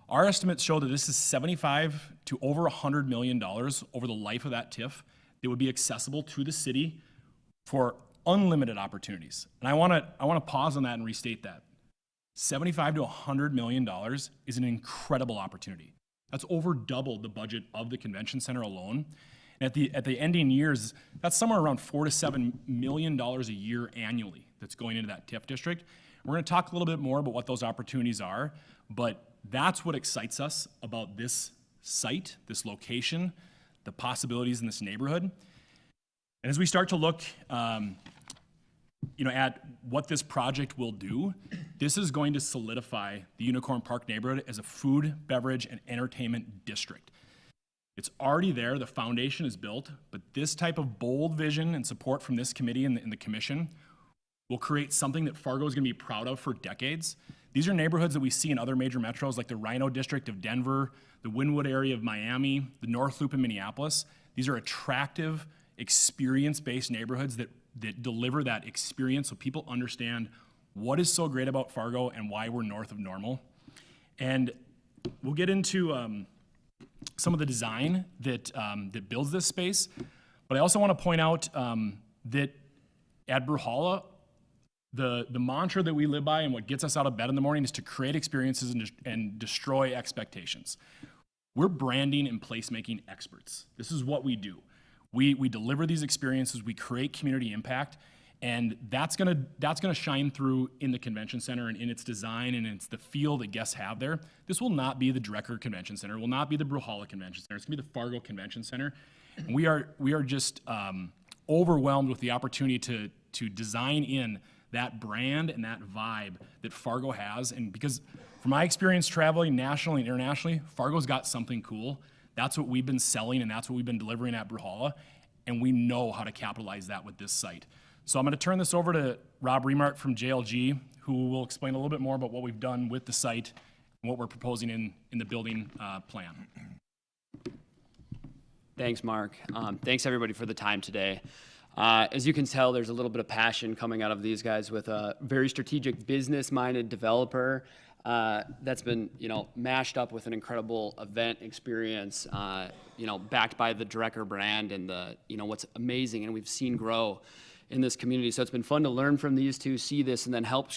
our estimates show that this is $75 to over $100 million over the life of that TIF that would be accessible to the city for unlimited opportunities. And I want to pause on that and restate that. $75 to $100 million is an incredible opportunity. That's over double the budget of the convention center alone. And at the ending years, that's somewhere around $4 to $7 million a year annually that's going into that TIF district. We're going to talk a little bit more about what those opportunities are, but that's what excites us about this site, this location, the possibilities in this neighborhood. And as we start to look at what this project will do, this is going to solidify the Unicorn Park neighborhood as a food, beverage, and entertainment district. It's already there, the foundation is built, but this type of bold vision and support from this committee and the commission will create something that Fargo is going to be proud of for decades. These are neighborhoods that we see in other major metros like the Rhino District of Denver, the Wynwood area of Miami, the North Loop in Minneapolis. These are attractive, experience-based neighborhoods that deliver that experience so people understand what is so great about Fargo and why we're north of normal. And we'll get into some of the design that builds this space, but I also want to point out that at Brewhalla, the mantra that we live by and what gets us out of bed in the morning is to create experiences and destroy expectations. We're branding and placemaking experts. This is what we do. We deliver these experiences, we create community impact, and that's gonna shine through in the convention center and in its design and it's the feel that guests have there. This will not be the Drecker Convention Center, it will not be the Brewhalla Convention Center, it's gonna be the Fargo Convention Center. And we are just overwhelmed with the opportunity to design in that brand and that vibe that Fargo has. And because from my experience traveling nationally and internationally, Fargo's got something cool. That's what we've been selling and that's what we've been delivering at Brewhalla, and we know how to capitalize that with this site. So I'm going to turn this over to Rob Remart from JLG, who will explain a little bit more about what we've done with the site and what we're proposing in the building plan. Thanks, Mark. Thanks, everybody, for the time today. As you can tell, there's a little bit of passion coming out of these guys with a very strategic, business-minded developer that's been, mashed up with an incredible event experience, backed by the Drecker brand and what's amazing and we've seen grow in this community. So it's been fun to learn from these two, see this, and then help,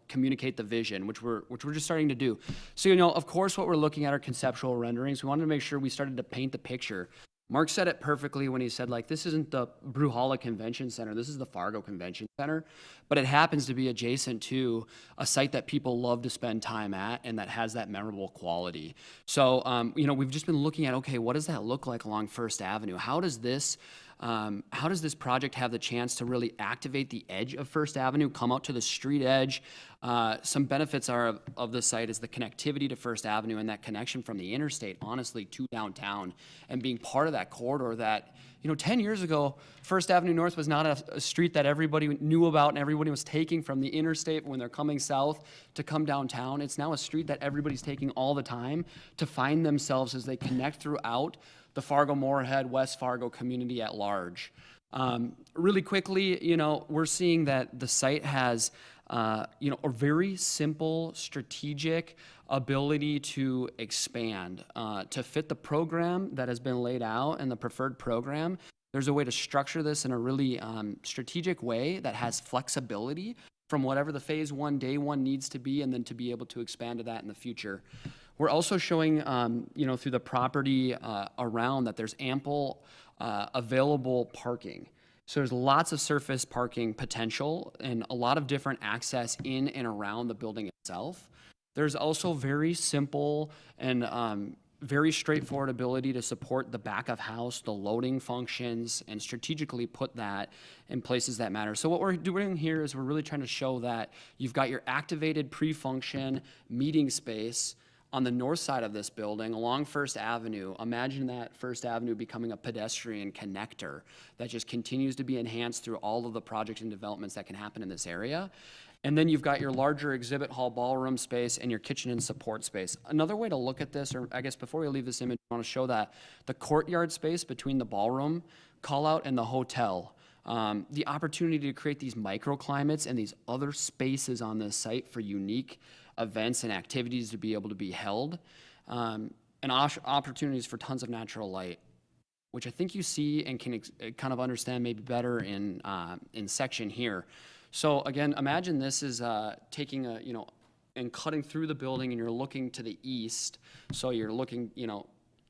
communicate the vision, which we're just starting to do. So, of course, what we're looking at are conceptual renderings. We wanted to make sure we started to paint the picture. Mark said it perfectly when he said, this isn't the Brewhalla Convention Center, this is the Fargo Convention Center, but it happens to be adjacent to a site that people love to spend time at and that has that memorable quality. So, we've just been looking at, okay, what does that look like along First Avenue? How does this project have the chance to really activate the edge of First Avenue, come out to the street edge? Some benefits of the site is the connectivity to First Avenue and that connection from the interstate, honestly, to downtown, and being part of that corridor that, 10 years ago, First Avenue North was not a street that everybody knew about and everybody was taking from the interstate when they're coming south to come downtown. It's now a street that everybody's taking all the time to find themselves as they connect throughout the Fargo-Moorhead, West Fargo community at large. Really quickly, we're seeing that the site has, a very simple strategic ability to expand, to fit the program that has been laid out and the preferred program. There's a way to structure this in a really strategic way that has flexibility from whatever the phase one, day one needs to be, and then to be able to expand to that in the future. We're also showing, through the property around that there's ample available parking. So there's lots of surface parking potential and a lot of different access in and around the building itself. There's also very simple and very straightforward ability to support the back of house, the loading functions, and strategically put that in places that matter. So what we're doing here is we're really trying to show that you've got your activated pre-function meeting space on the north side of this building along First Avenue. Imagine that First Avenue becoming a pedestrian connector that just continues to be enhanced through all of the projects and developments that can happen in this area. And then you've got your larger exhibit hall ballroom space and your kitchen and support space. Another way to look at this, or I guess before we leave this image, I want to show that the courtyard space between the ballroom, call out, and the hotel. The opportunity to create these microclimates and these other spaces on this site for unique events and activities to be able to be held, and opportunities for tons of natural light, which I think you see and can kind of understand maybe better in section here. So again, imagine this is taking and cutting through the building, and you're looking to the east. So you're looking,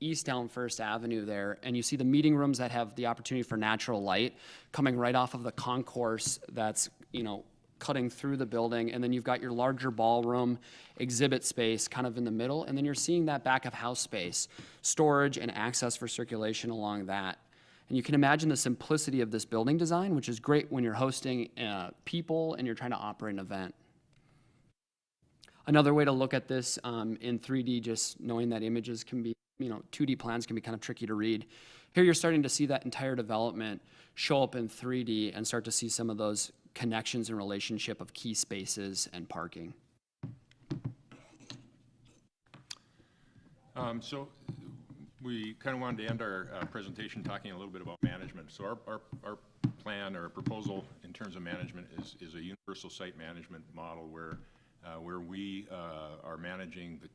east down First Avenue there, and you see the meeting rooms that have the opportunity for natural light coming right off of the concourse that's, cutting through the building. And then you've got your larger ballroom exhibit space kind of in the middle. And then you're seeing that back of house space, storage and access for circulation along that. And you can imagine the simplicity of this building design, which is great when you're hosting people and you're trying to operate an event. Another way to look at this in 3D, just knowing that images can be, 2D plans can be kind of tricky to read. Here you're starting to see that entire development show up in 3D and start to see some of those connections and relationship of key spaces and parking. So we kind of wanted to end our presentation talking a little bit about management. So our plan or proposal in terms of management is a universal site management model where we are managing the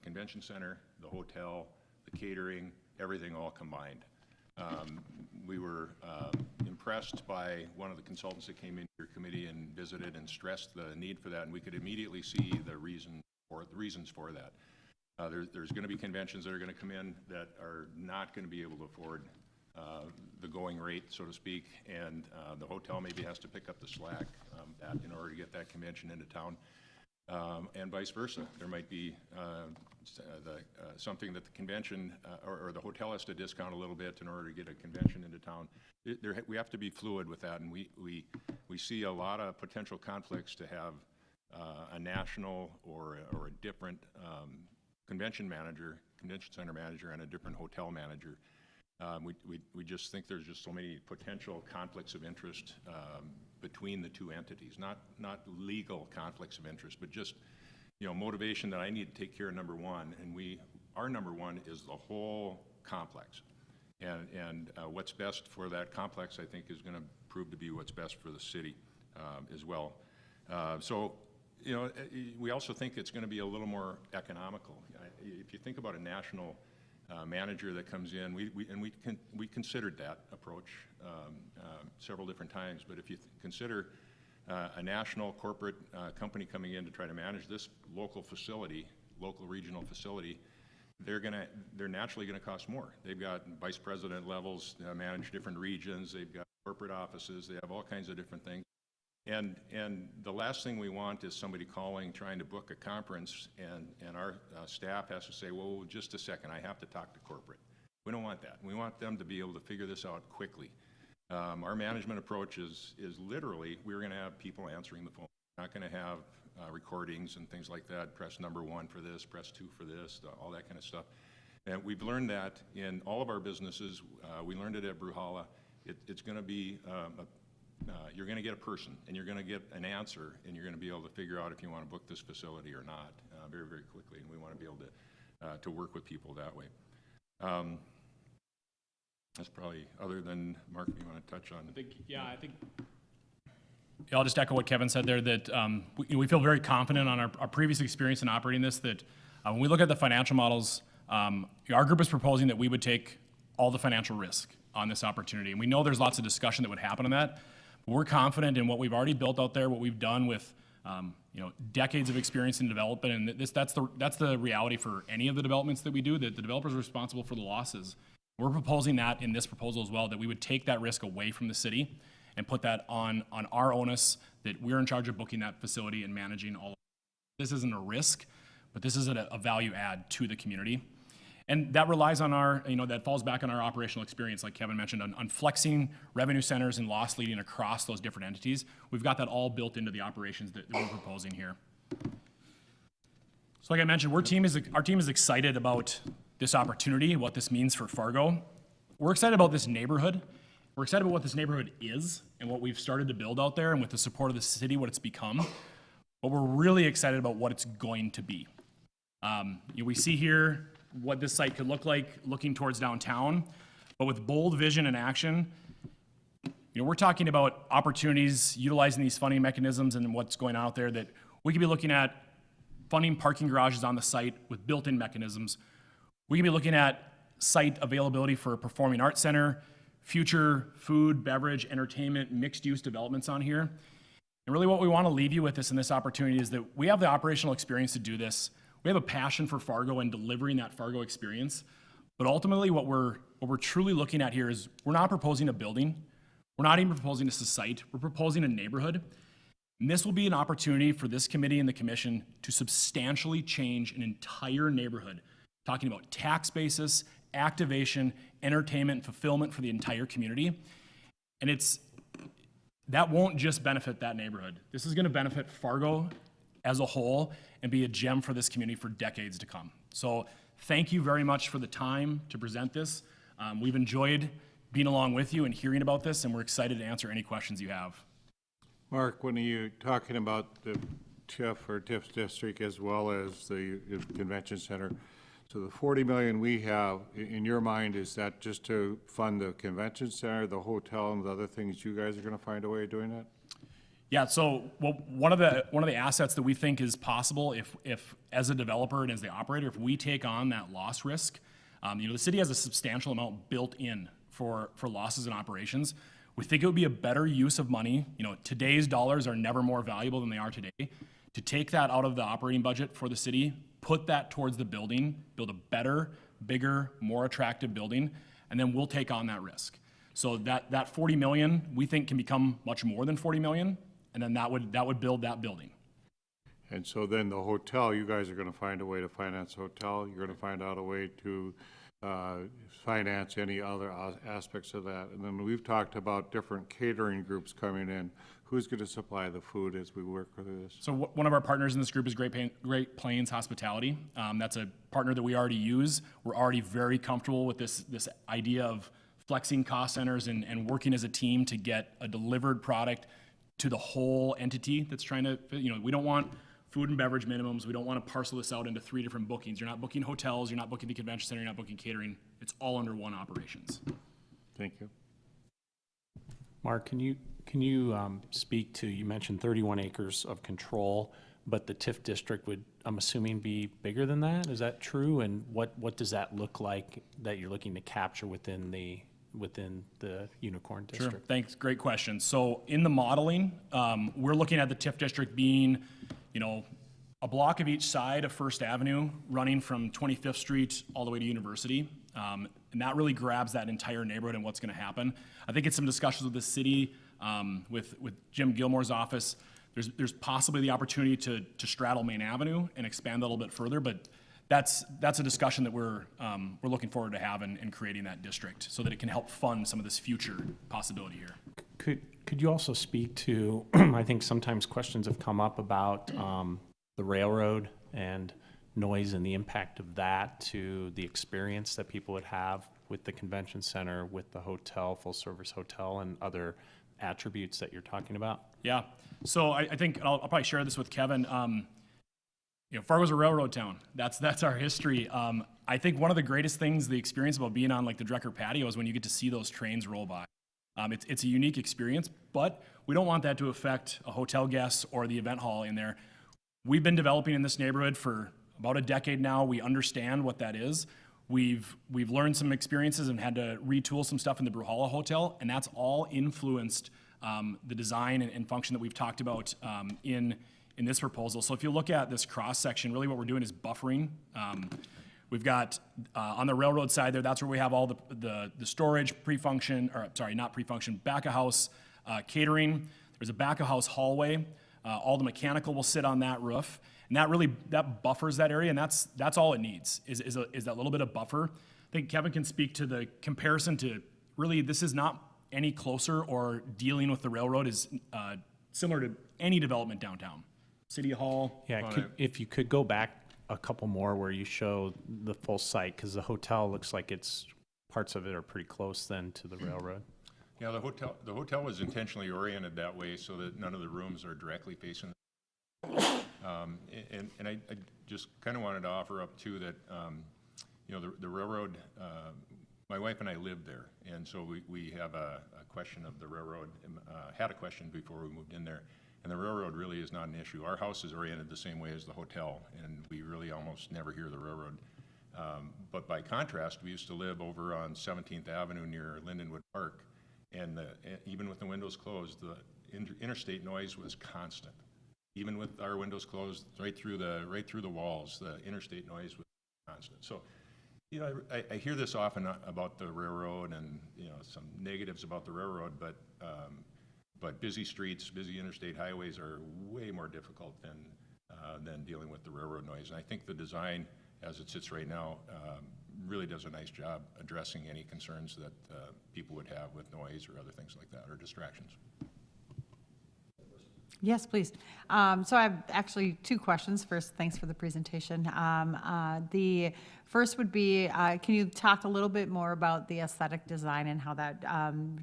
convention center, the hotel, the catering, everything all combined. We were impressed by one of the consultants that came into your committee and visited and stressed the need for that, and we could immediately see the reasons for that. There's going to be conventions that are going to come in that are not going to be able to afford the going rate, so to speak, and the hotel maybe has to pick up the slack in order to get that convention into town. And vice versa. There might be something that the convention or the hotel has to discount a little bit in order to get a convention into town. We have to be fluid with that, and we see a lot of potential conflicts to have a national or a different convention center manager, and a different hotel manager. We just think there's just so many potential conflicts of interest between the two entities, not legal conflicts of interest, but just motivation that I need to take care of number one, and our number one is the whole complex, and what's best for that complex I think is going to prove to be what's best for the city as well. So we also think it's going to be a little more economical. If you think about a national manager that comes in, we considered that approach several different times, but if you consider a national corporate company coming in to try to manage this local regional facility, they're naturally going to cost more. They've got vice president levels, manage different regions, they've got corporate offices, they have all kinds of different things. And the last thing we want is somebody calling, trying to book a conference, and our staff has to say, well, just a second, I have to talk to corporate. We don't want that. We want them to be able to figure this out quickly. Our management approach is literally, we're going to have people answering the phone. We're not going to have recordings and things like that. Press number 1 for this, press 2 for this, all that kind of stuff. And we've learned that in all of our businesses. We learned it at Brewhalla. It's going to be you're going to get a person, and you're going to get an answer, and you're going to be able to figure out if you want to book this facility or not very, very quickly. And we want to be able to work with people that way. That's probably, other than Mark, you want to touch on? Yeah, I'll just echo what Kevin said there, that we feel very confident on our previous experience in operating this, that when we look at the financial models, our group is proposing that we would take all the financial risk on this opportunity. And we know there's lots of discussion that would happen on that. But we're confident in what we've already built out there, what we've done with decades of experience in development. And that's the reality for any of the developments that we do, that the developers are responsible for the losses. We're proposing that in this proposal as well, that we would take that risk away from the city and put that on our onus, that we're in charge of booking that facility and managing all of it. This isn't a risk, but this is a value add to the community. And that relies on that falls back on our operational experience, like Kevin mentioned, on flexing revenue centers and loss leading across those different entities. We've got that all built into the operations that we're proposing here. So like I mentioned, our team is excited about this opportunity, what this means for Fargo. We're excited about this neighborhood. We're excited about what this neighborhood is and what we've started to build out there, and with the support of the city, what it's become. But we're really excited about what it's going to be. We see here what this site could look like looking towards downtown, but with bold vision and action, we're talking about opportunities, utilizing these funding mechanisms and what's going on out there, that we could be looking at funding parking garages on the site with built-in mechanisms. We could be looking at site availability for a performing arts center, future food, beverage, entertainment, mixed-use developments on here. And really what we want to leave you with this in this opportunity is that we have the operational experience to do this. We have a passion for Fargo and delivering that Fargo experience. But ultimately what we're truly looking at here is we're not proposing a building. We're not even proposing a site. We're proposing a neighborhood. And this will be an opportunity for this committee and the commission to substantially change an entire neighborhood, talking about tax basis, activation, entertainment, fulfillment for the entire community. And that won't just benefit that neighborhood. This is going to benefit Fargo as a whole and be a gem for this community for decades to come. So thank you very much for the time to present this. We've enjoyed being along with you and hearing about this, and we're excited to answer any questions you have. Mark, when you're talking about the TIF or TIF district as well as the convention center, so the 40 million we have, in your mind, is that just to fund the convention center, the hotel, and the other things you guys are going to find a way of doing that? Yeah, so one of the assets that we think is possible if as a developer and as the operator, if we take on that loss risk, the city has a substantial amount built in for losses in operations. We think it would be a better use of money. Today's dollars are never more valuable than they are today. To take that out of the operating budget for the city, put that towards the building, build a better, bigger, more attractive building, and then we'll take on that risk. So that 40 million, we think, can become much more than 40 million, and then that would build that building. And so then the hotel, you guys are going to find a way to finance the hotel. You're going to find out a way to finance any other aspects of that. And then we've talked about different catering groups coming in. Who's going to supply the food as we work with this? So one of our partners in this group is Great Plains Hospitality. That's a partner that we already use. We're already very comfortable with this idea of flexing cost centers and working as a team to get a delivered product to the whole entity that's trying to, we don't want food and beverage minimums. We don't want to parcel this out into 3 different bookings. You're not booking hotels, you're not booking the convention center, you're not booking catering. It's all under one operations. Thank you. Mark, can you speak to, you mentioned 31 acres of control, but the TIF district would, I'm assuming, be bigger than that? Is that true? And what does that look like that you're looking to capture within the Unicorn District? Sure, thanks, great question. So in the modeling, we're looking at the TIF district being, a block of each side of First Avenue running from 25th Street all the way to University. And that really grabs that entire neighborhood and what's going to happen. I think it's some discussions with the city, with Jim Gilmore's office. There's possibly the opportunity to straddle Main Avenue and expand that a little bit further, but that's a discussion that we're looking forward to have in creating that district so that it can help fund some of this future possibility here. Could you also speak to, I think sometimes questions have come up about the railroad and noise and the impact of that to the experience that people would have with the convention center, with the hotel, full service hotel, and other attributes that you're talking about? Yeah, so I think I'll probably share this with Kevin. Fargo's a railroad town. That's our history. I think one of the greatest things, the experience about being on like the Drecker patio, is when you get to see those trains roll by. It's a unique experience, but we don't want that to affect a hotel guest or the event hall in there. We've been developing in this neighborhood for about a decade now. We understand what that is. We've learned some experiences and had to retool some stuff in the Brewhalla Hotel, and that's all influenced the design and function that we've talked about in this proposal. So if you look at this cross section, really what we're doing is buffering. We've got on the railroad side there, that's where we have all the storage, pre-function, or sorry, not pre-function, back-of-house catering. There's a back-of-house hallway. All the mechanical will sit on that roof. And that buffers that area, and that's all it needs, is that little bit of buffer. I think Kevin can speak to the comparison to, really, this is not any closer or dealing with the railroad is similar to any development downtown. City Hall. Yeah, if you could go back a couple more where you show the full site, because the hotel looks like parts of it are pretty close then to the railroad. Yeah, the hotel was intentionally oriented that way so that none of the rooms are directly facing. And I just kind of wanted to offer up too that, the railroad, my wife and I lived there. And so we have a question of the railroad, had a question before we moved in there. And the railroad really is not an issue. Our house is oriented the same way as the hotel, and we really almost never hear the railroad. But by contrast, we used to live over on 17th Avenue near Lindenwood Park, and even with the windows closed, the interstate noise was constant. Even with our windows closed, right through the walls, the interstate noise was constant. So, I hear this often about the railroad and some negatives about the railroad, but busy streets, busy interstate highways are way more difficult than dealing with the railroad noise. And I think the design, as it sits right now, really does a nice job addressing any concerns that people would have with noise or other things like that, or distractions. Yes, please. So I have actually two questions. First, thanks for the presentation. The first would be, can you talk a little bit more about the aesthetic design and how that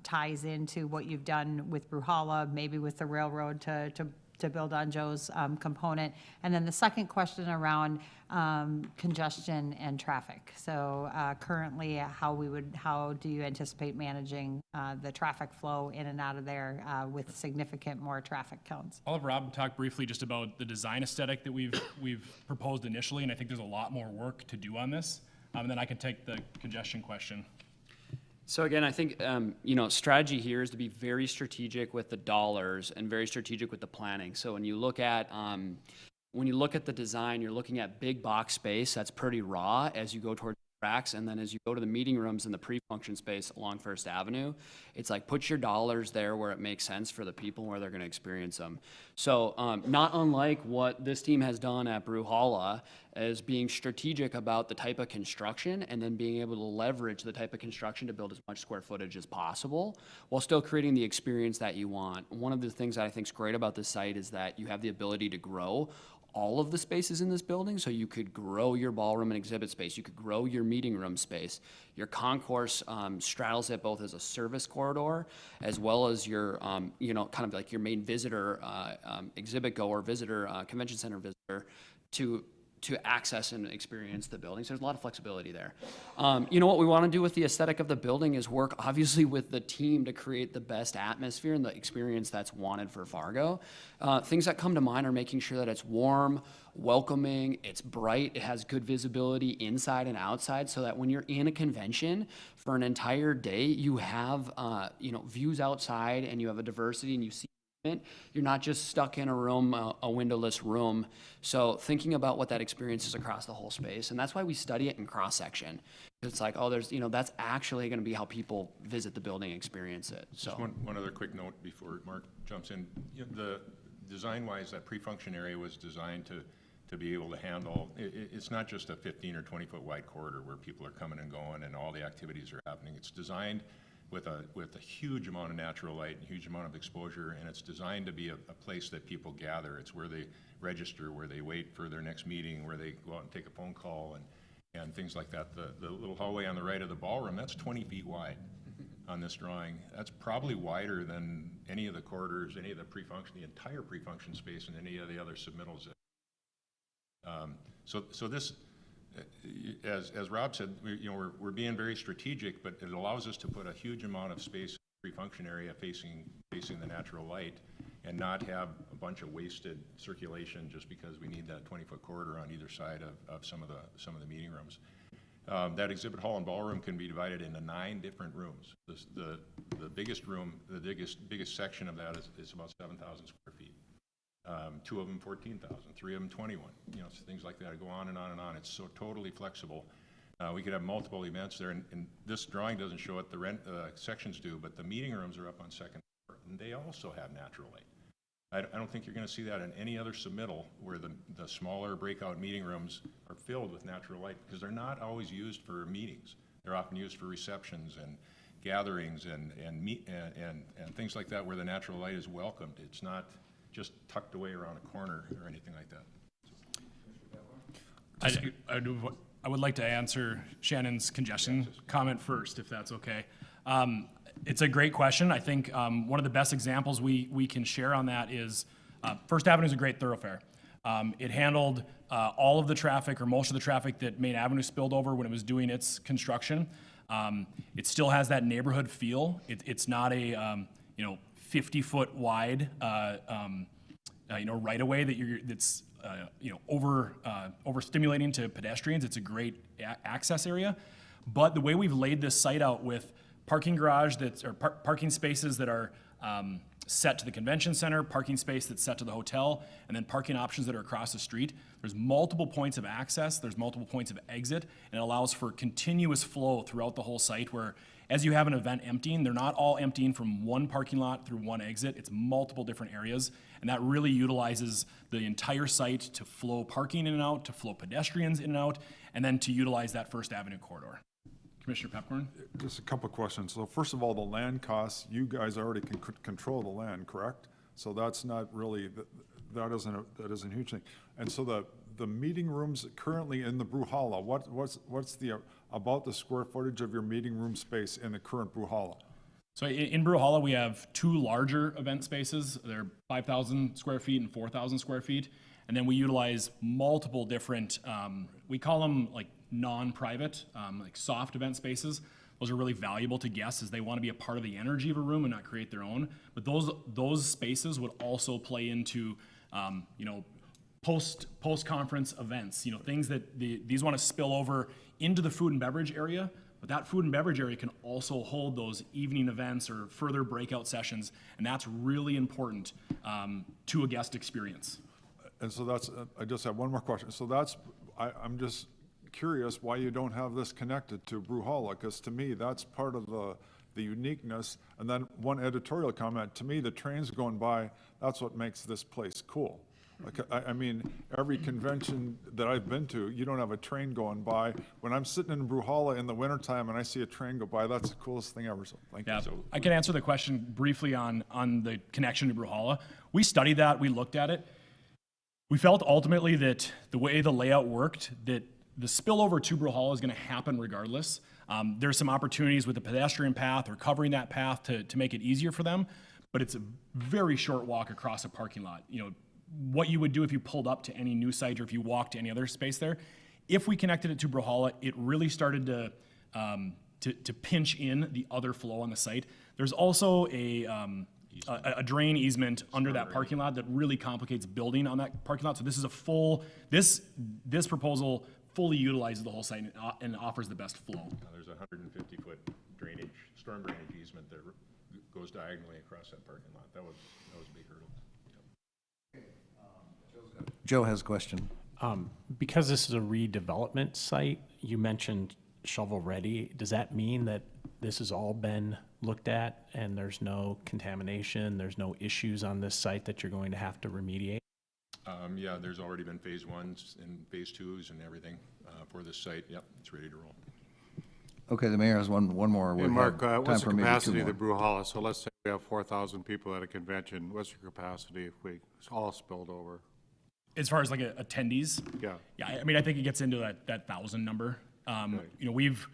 ties into what you've done with Brewhalla, maybe with the railroad to build on Joe's component? And then the second question around congestion and traffic. So currently, how do you anticipate managing the traffic flow in and out of there with significant more traffic counts? I'll have Rob talk briefly just about the design aesthetic that we've proposed initially, and I think there's a lot more work to do on this. And then I can take the congestion question. So again, I think, strategy here is to be very strategic with the dollars and very strategic with the planning. So when you look at the design, you're looking at big box space that's pretty raw as you go towards tracks, and then as you go to the meeting rooms and the pre-function space along First Avenue, it's like put your dollars there where it makes sense for the people where they're going to experience them. So not unlike what this team has done at Brewhalla, is being strategic about the type of construction and then being able to leverage the type of construction to build as much square footage as possible while still creating the experience that you want. One of the things that I think is great about this site is that you have the ability to grow all of the spaces in this building. So you could grow your ballroom and exhibit space. You could grow your meeting room space. Your concourse straddles it both as a service corridor as well as your, kind of like your main visitor, exhibit goer, visitor, convention center visitor to access and experience the building. So there's a lot of flexibility there. What we want to do with the aesthetic of the building is work obviously with the team to create the best atmosphere and the experience that's wanted for Fargo. Things that come to mind are making sure that it's warm, welcoming, it's bright, it has good visibility inside and outside, so that when you're in a convention for an entire day, you have views outside and you have a diversity and you see. You're not just stuck in a room, a windowless room. So thinking about what that experience is across the whole space, and that's why we study it in cross-section. It's like, that's actually going to be how people visit the building and experience it. So just one other quick note before Mark jumps in. The design-wise, that pre-function area was designed to be able to handle. It's not just a 15 or 20-foot wide corridor where people are coming and going and all the activities are happening. It's designed with a huge amount of natural light and huge amount of exposure, and it's designed to be a place that people gather. It's where they register, where they wait for their next meeting, where they go out and take a phone call and things like that. The little hallway on the right of the ballroom, that's 20 feet wide on this drawing. That's probably wider than any of the corridors, any of the pre-function, the entire pre-function space, and any of the other submittals. So this, as Rob said, we're being very strategic, but it allows us to put a huge amount of space, free function area facing the natural light, and not have a bunch of wasted circulation just because we need that 20-foot corridor on either side of some of the meeting rooms. That exhibit hall and ballroom can be divided into 9 different rooms. The biggest room, the biggest section of that is about 7,000 square feet. 2 of them 14,000, 3 of them 21. So things like that go on and on and on. It's so totally flexible. We could have multiple events there, and this drawing doesn't show it. The sections do, but the meeting rooms are up on second floor, and they also have natural light. I don't think you're going to see that in any other submittal where the smaller breakout meeting rooms are filled with natural light, because they're not always used for meetings. They're often used for receptions and gatherings and things like that where the natural light is welcomed. It's not just tucked away around a corner or anything like that. I would like to answer Shannon's congestion comment first, if that's okay. It's a great question. I think one of the best examples we can share on that is First Avenue is a great thoroughfare. It handled all of the traffic, or most of the traffic, that Main Avenue spilled over when it was doing its construction. It still has that neighborhood feel. It's not a 50-foot wide right of way that's overstimulating to pedestrians. It's a great access area, but the way we've laid this site out with parking parking spaces that are set to the convention center, parking space that's set to the hotel, and then parking options that are across the street. There's multiple points of access, there's multiple points of exit, and it allows for continuous flow throughout the whole site, where as you have an event emptying, they're not all emptying from one parking lot through one exit. It's multiple different areas, and that really utilizes the entire site to flow parking in and out, to flow pedestrians in and out, and then to utilize that First Avenue corridor. Commissioner Pepcorn? Just a couple of questions. So first of all, the land costs, you guys already can control the land, correct? So that's not really, that isn't a huge thing. And so the meeting rooms currently in the Brewhalla, what's about the square footage of your meeting room space in the current Brewhalla? So in Brewhalla, we have 2 larger event spaces. They're 5,000 square feet and 4,000 square feet. And then we utilize multiple different, we call them like non-private, like soft event spaces. Those are really valuable to guests, as they want to be a part of the energy of a room and not create their own. But those spaces would also play into, post-conference events, things that these want to spill over into the food and beverage area. But that food and beverage area can also hold those evening events or further breakout sessions, and that's really important to a guest experience. And so I just have one more question. So I'm just curious why you don't have this connected to Brewhalla, because to me, that's part of the uniqueness. And then one editorial comment, to me, the trains going by, that's what makes this place cool. Like, I mean, every convention that I've been to, you don't have a train going by. When I'm sitting in Brewhalla in the wintertime and I see a train go by, that's the coolest thing ever. So thank you. I can answer the question briefly on the connection to Brewhalla. We studied that, we looked at it. We felt ultimately that the way the layout worked, that the spillover to Brewhalla is going to happen regardless. There's some opportunities with the pedestrian path or covering that path to make it easier for them, but it's a very short walk across a parking lot. What you would do if you pulled up to any new site or if you walked to any other space there. If we connected it to Brewhalla, it really started to pinch in the other flow on the site. There's also a drain easement under that parking lot that really complicates building on that parking lot. So this is this proposal fully utilizes the whole site and offers the best flow. There's a 150-foot storm drainage easement that goes diagonally across that parking lot. That was a big hurdle. Joe has a question. Because this is a redevelopment site, you mentioned shovel-ready. Does that mean that this has all been looked at and there's no contamination, there's no issues on this site that you're going to have to remediate? Yeah, there's already been phase 1s and phase 2s and everything for this site. Yep, it's ready to roll. Okay, the mayor has one more. Hey, Mark, what's the maybe capacity of 2 the more. Brewhalla? So let's say we have 4,000 people at a convention. What's your capacity if we all spilled over? As far as like attendees? Yeah. Yeah, I mean, I think it gets into that 1,000 number. We've,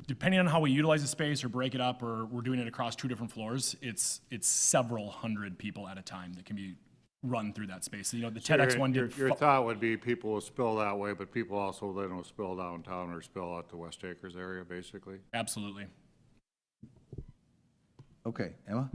depending on how we utilize the space or break it up, or we're doing it across 2 different floors, it's several hundred people at a time that can be run through that space. You know, the So TEDx one did. Your thought would be people will spill that way, but people also then will spill downtown or spill out to West Acres area, basically? Absolutely. Okay, Emma?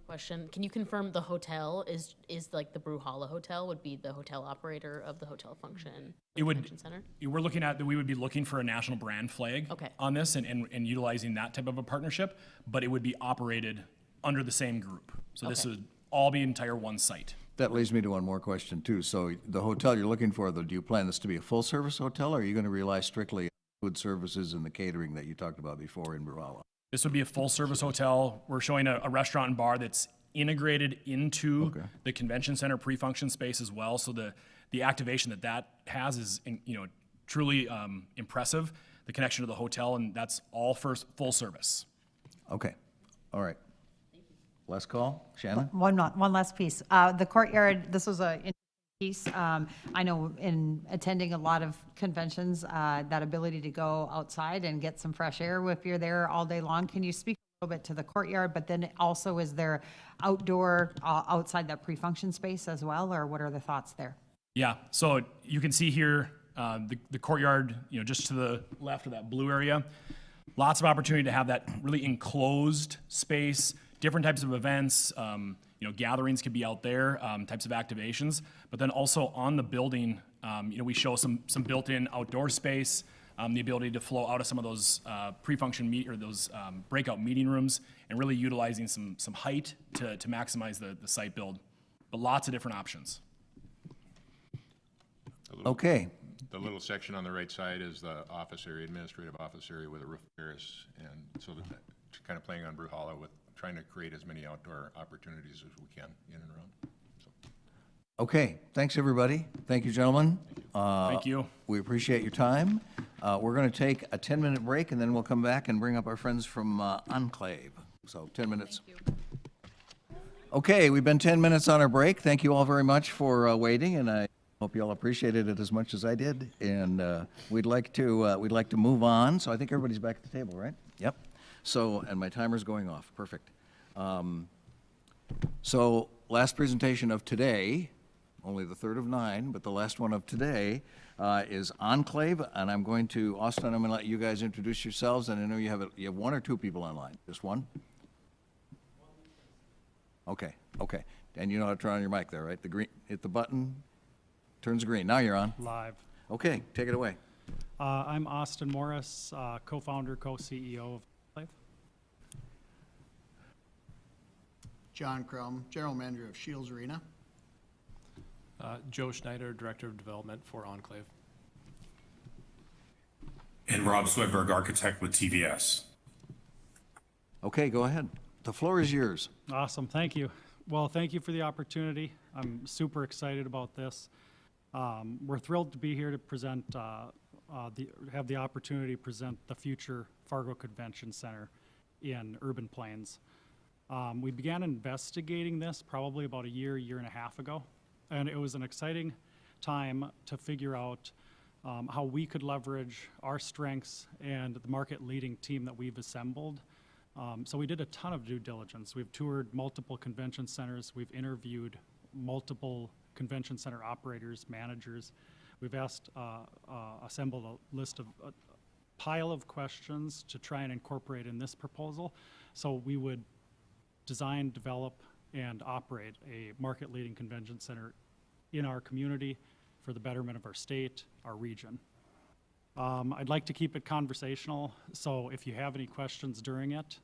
Question, can you confirm the hotel is like the Brewhalla Hotel would be the hotel operator of the hotel function? It would, Convention Center? we're looking at, we would be looking for a national brand flag Okay. on this and utilizing that type of a partnership, but it would be operated under the same group. So this Okay. would all be entire one site. That leads me to one more question too. So the hotel you're looking for, though, do you plan this to be a full-service hotel, or are you going to rely strictly on food services and the catering that you talked about before in Brewhalla? This would be a full-service hotel. We're showing a restaurant and bar that's integrated into the convention center pre-function space as well. So the activation that has is, you know, truly impressive. The connection to the hotel, and that's all first full service. Okay, all right. Last call, Shannon? One last piece. The courtyard, this was a interesting piece. I know in attending a lot of conventions, that ability to go outside and get some fresh air if you're there all day long. Can you speak a little bit to the courtyard, but then also is there outdoor, outside that pre-function space as well, or what are the thoughts there? Yeah, so you can see here the courtyard, you know, just to the left of that blue area. Lots of opportunity to have that really enclosed space, different types of events, you know, gatherings could be out there, types of activations, but then also on the building, you know, we show some built-in outdoor space, the ability to flow out of some of those pre-function or those breakout meeting rooms, and really utilizing some height to maximize the site build, but lots of different options. Okay. The little section on the right side is the office area, administrative office area with a roof terrace, and so that kind of playing on Brewhalla with trying to create as many outdoor opportunities as we can in and around. So. Okay, thanks, everybody. Thank you, gentlemen. Thank you. We appreciate your time. We're going to take a 10-minute break, and then we'll come back and bring up our friends from Enclave. So 10 minutes. Okay, we've been 10 minutes on our break. Thank you all very much for waiting, and I hope you all appreciated it as much as I did. And we'd like to move on. So I think everybody's back at the table, right? Yep. So, and my timer's going off. Perfect. So last presentation of today, only the third of 9, but the last one of today is Enclave, and I'm going to, Austin, I'm going to let you guys introduce yourselves, and I know you have 1 or 2 people online. Just one? Okay, okay. And you know how to turn on your mic there, right? The green, hit the button, turns green. Now you're on. Live. Okay, take it away. I'm Austin Morris, co-founder, co-CEO of Enclave. John Crum, General Manager of Shields Arena. Joe Schneider, Director of Development for Enclave. And Rob Swedberg, Architect with TVS. Okay, go ahead. The floor is yours. Awesome, thank you. Well, thank you for the opportunity. I'm super excited about this. We're thrilled to be here to present, have the opportunity to present the future Fargo Convention Center in Urban Plains. We began investigating this probably about a year and a half ago, and it was an exciting time to figure out how we could leverage our strengths and the market-leading team that we've assembled. So we did a ton of due diligence. We've toured multiple convention centers. We've interviewed multiple convention center operators, managers. We've assembled a list of a pile of questions to try and incorporate in this proposal. So we would design, develop, and operate a market-leading convention center in our community for the betterment of our state, our region. I'd like to keep it conversational, so if you have any questions during it,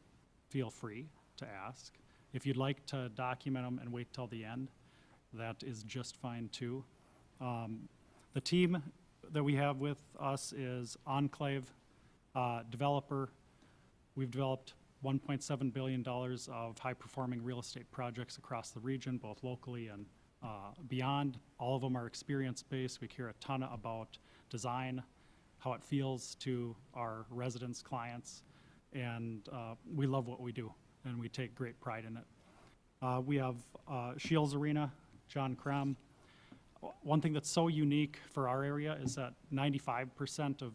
feel free to ask. If you'd like to document them and wait till the end, that is just fine too. The team that we have with us is Enclave, developer. We've developed $1.7 billion of high-performing real estate projects across the region, both locally and beyond. All of them are experience-based. We care a ton about design, how it feels to our residents, clients, and we love what we do, and we take great pride in it. We have Shields Arena, John Crum. One thing that's so unique for our area is that 95% of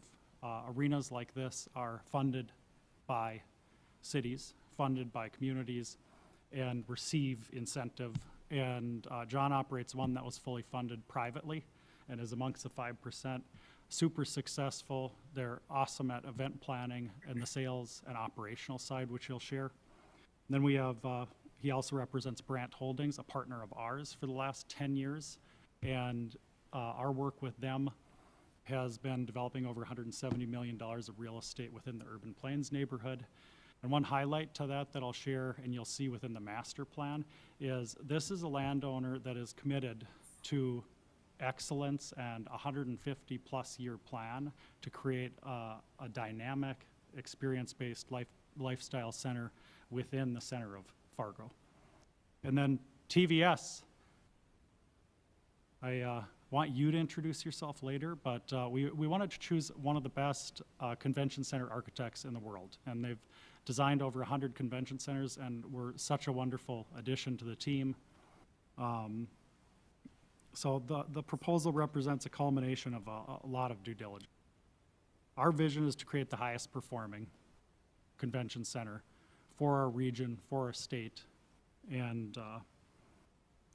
arenas like this are funded by cities, funded by communities, and receive incentive and John operates one that was fully funded privately and is amongst the 5%. Super successful. They're awesome at event planning and the sales and operational side, which he'll share. And then we have, he also represents Brandt Holdings, a partner of ours for the last 10 years. And our work with them has been developing over $170 million of real estate within the Urban Plains neighborhood. And one highlight to that I'll share, and you'll see within the master plan, is this is a landowner that is committed to excellence and a 150-plus year plan to create a dynamic, experience-based lifestyle center within the center of Fargo. And then TVS, I want you to introduce yourself later, but we wanted to choose one of the best convention center architects in the world. And they've designed over 100 convention centers and were such a wonderful addition to the team. So the proposal represents a culmination of a lot of due diligence. Our vision is to create the highest performing convention center for our region, for our state, and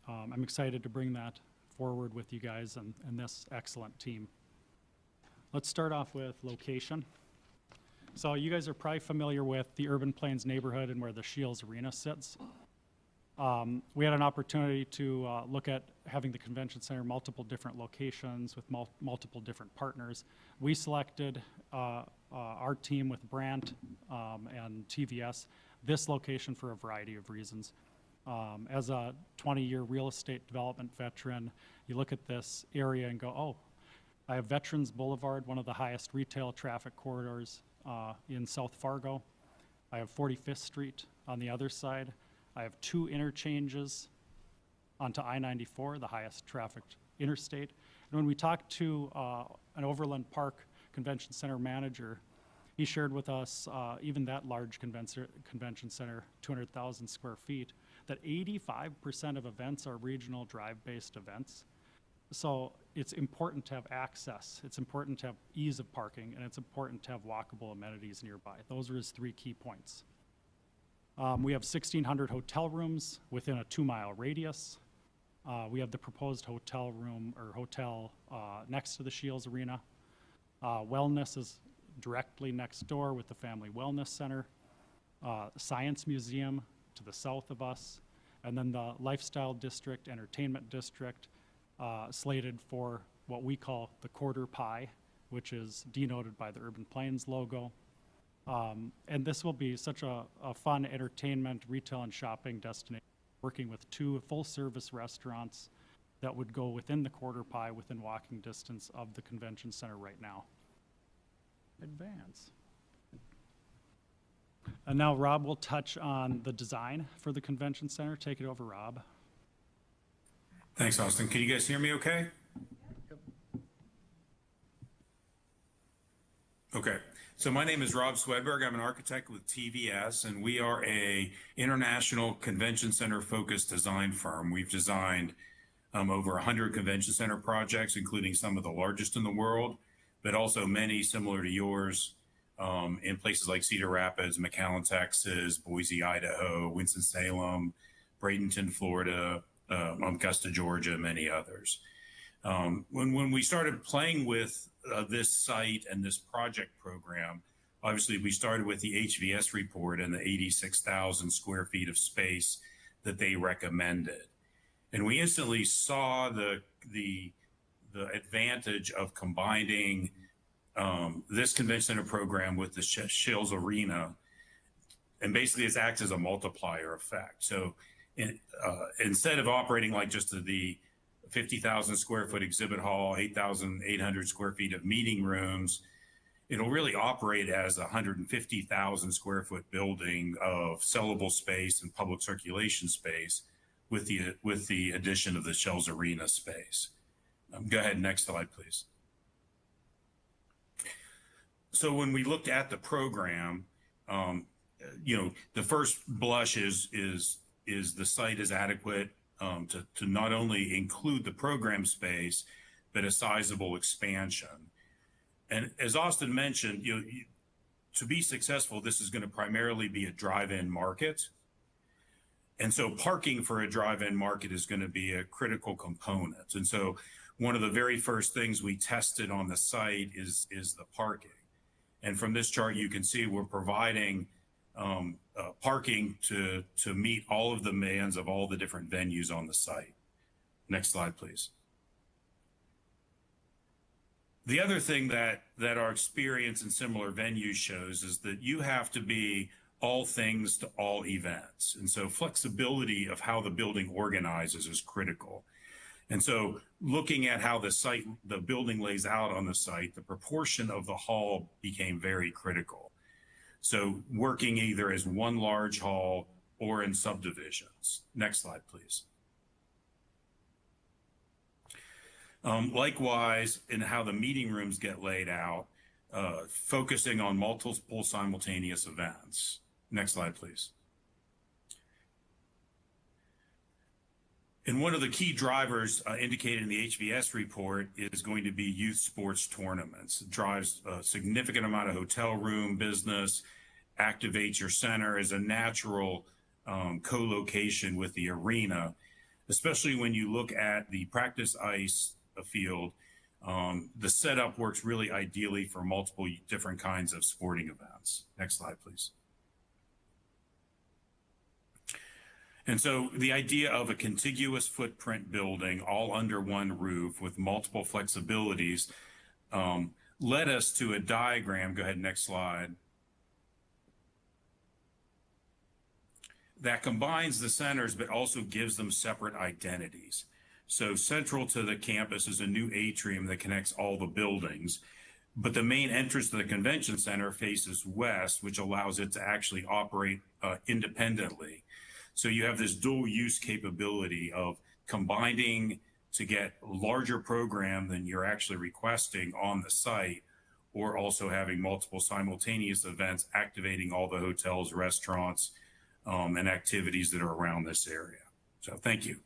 I'm excited to bring that forward with you guys and this excellent team. Let's start off with location. So you guys are probably familiar with the Urban Plains neighborhood and where the Shields Arena sits. We had an opportunity to look at having the convention center multiple different locations with multiple different partners. We selected our team with Brandt and TVS this location for a variety of reasons. As a 20-year real estate development veteran, you look at this area and go, oh, I have Veterans Boulevard, one of the highest retail traffic corridors in South Fargo. I have 45th Street on the other side. I have 2 interchanges onto I-94, the highest trafficked interstate. And when we talked to an Overland Park Convention Center manager, he shared with us, even that large convention center, 200,000 square feet, that 85% of events are regional drive-based events. So it's important to have access, it's important to have ease of parking, and it's important to have walkable amenities nearby. Those are his 3 key points. We have 1,600 hotel rooms within a 2-mile radius. We have the proposed hotel room or hotel next to the Shields Arena. Wellness is directly next door with the Family Wellness Center. Science Museum to the south of us, and then the Lifestyle District, Entertainment District, slated for what we call the quarter pie, which is denoted by the Urban Plains logo. And this will be such a fun entertainment, retail, and shopping destination, working with 2 full-service restaurants that would go within the quarter pie within walking distance of the convention center right now. Advance. And now Rob will touch on the design for the convention center. Take it over, Rob. Thanks, Austin. Can you guys hear me okay? Yep. Okay. So my name is Rob Swedberg. I'm an architect with TVS, and we are a international convention center focused design firm. We've designed over 100 convention center projects, including some of the largest in the world, but also many similar to yours in places like Cedar Rapids, McAllen, Texas, Boise, Idaho, Winston-Salem, Bradenton, Florida, Augusta, Georgia, many others. When we started playing with this site and this project program, obviously we started with the HVS report and the 86,000 square feet of space that they recommended. And we instantly saw the advantage of combining this convention center program with the Shields Arena, and basically it acts as a multiplier effect. So instead of operating like just the 50,000 square foot exhibit hall, 8,800 square feet of meeting rooms, it'll really operate as a 150,000 square foot building of sellable space and public circulation space with the addition of the Shields Arena space. Go ahead, next slide, please. So when we looked at the program, the first blush is the site is adequate to not only include the program space, but a sizable expansion. And as Austin mentioned, to be successful, this is going to primarily be a drive-in market. And so parking for a drive-in market is going to be a critical component. And so one of the very first things we tested on the site is the parking. And from this chart, you can see we're providing parking to meet all of the demands of all the different venues on the site. Next slide, please. The other thing that our experience in similar venues shows is that you have to be all things to all events. And so flexibility of how the building organizes is critical. And so looking at how the building lays out on the site, the proportion of the hall became very critical. So working either as one large hall or in subdivisions. Next slide, please. Likewise, in how the meeting rooms get laid out, focusing on multiple simultaneous events. Next slide, please. And one of the key drivers indicated in the HVS report is going to be youth sports tournaments. It drives a significant amount of hotel room business, activates your center as a natural co-location with the arena, especially when you look at the practice ice field. The setup works really ideally for multiple different kinds of sporting events. Next slide, please. And so the idea of a contiguous footprint building all under one roof with multiple flexibilities led us to a diagram, go ahead, next slide, that combines the centers but also gives them separate identities. So central to the campus is a new atrium that connects all the buildings, but the main entrance to the convention center faces west, which allows it to actually operate independently. So you have this dual use capability of combining to get a larger program than you're actually requesting on the site, or also having multiple simultaneous events activating all the hotels, restaurants, and activities that are around this area. So thank you.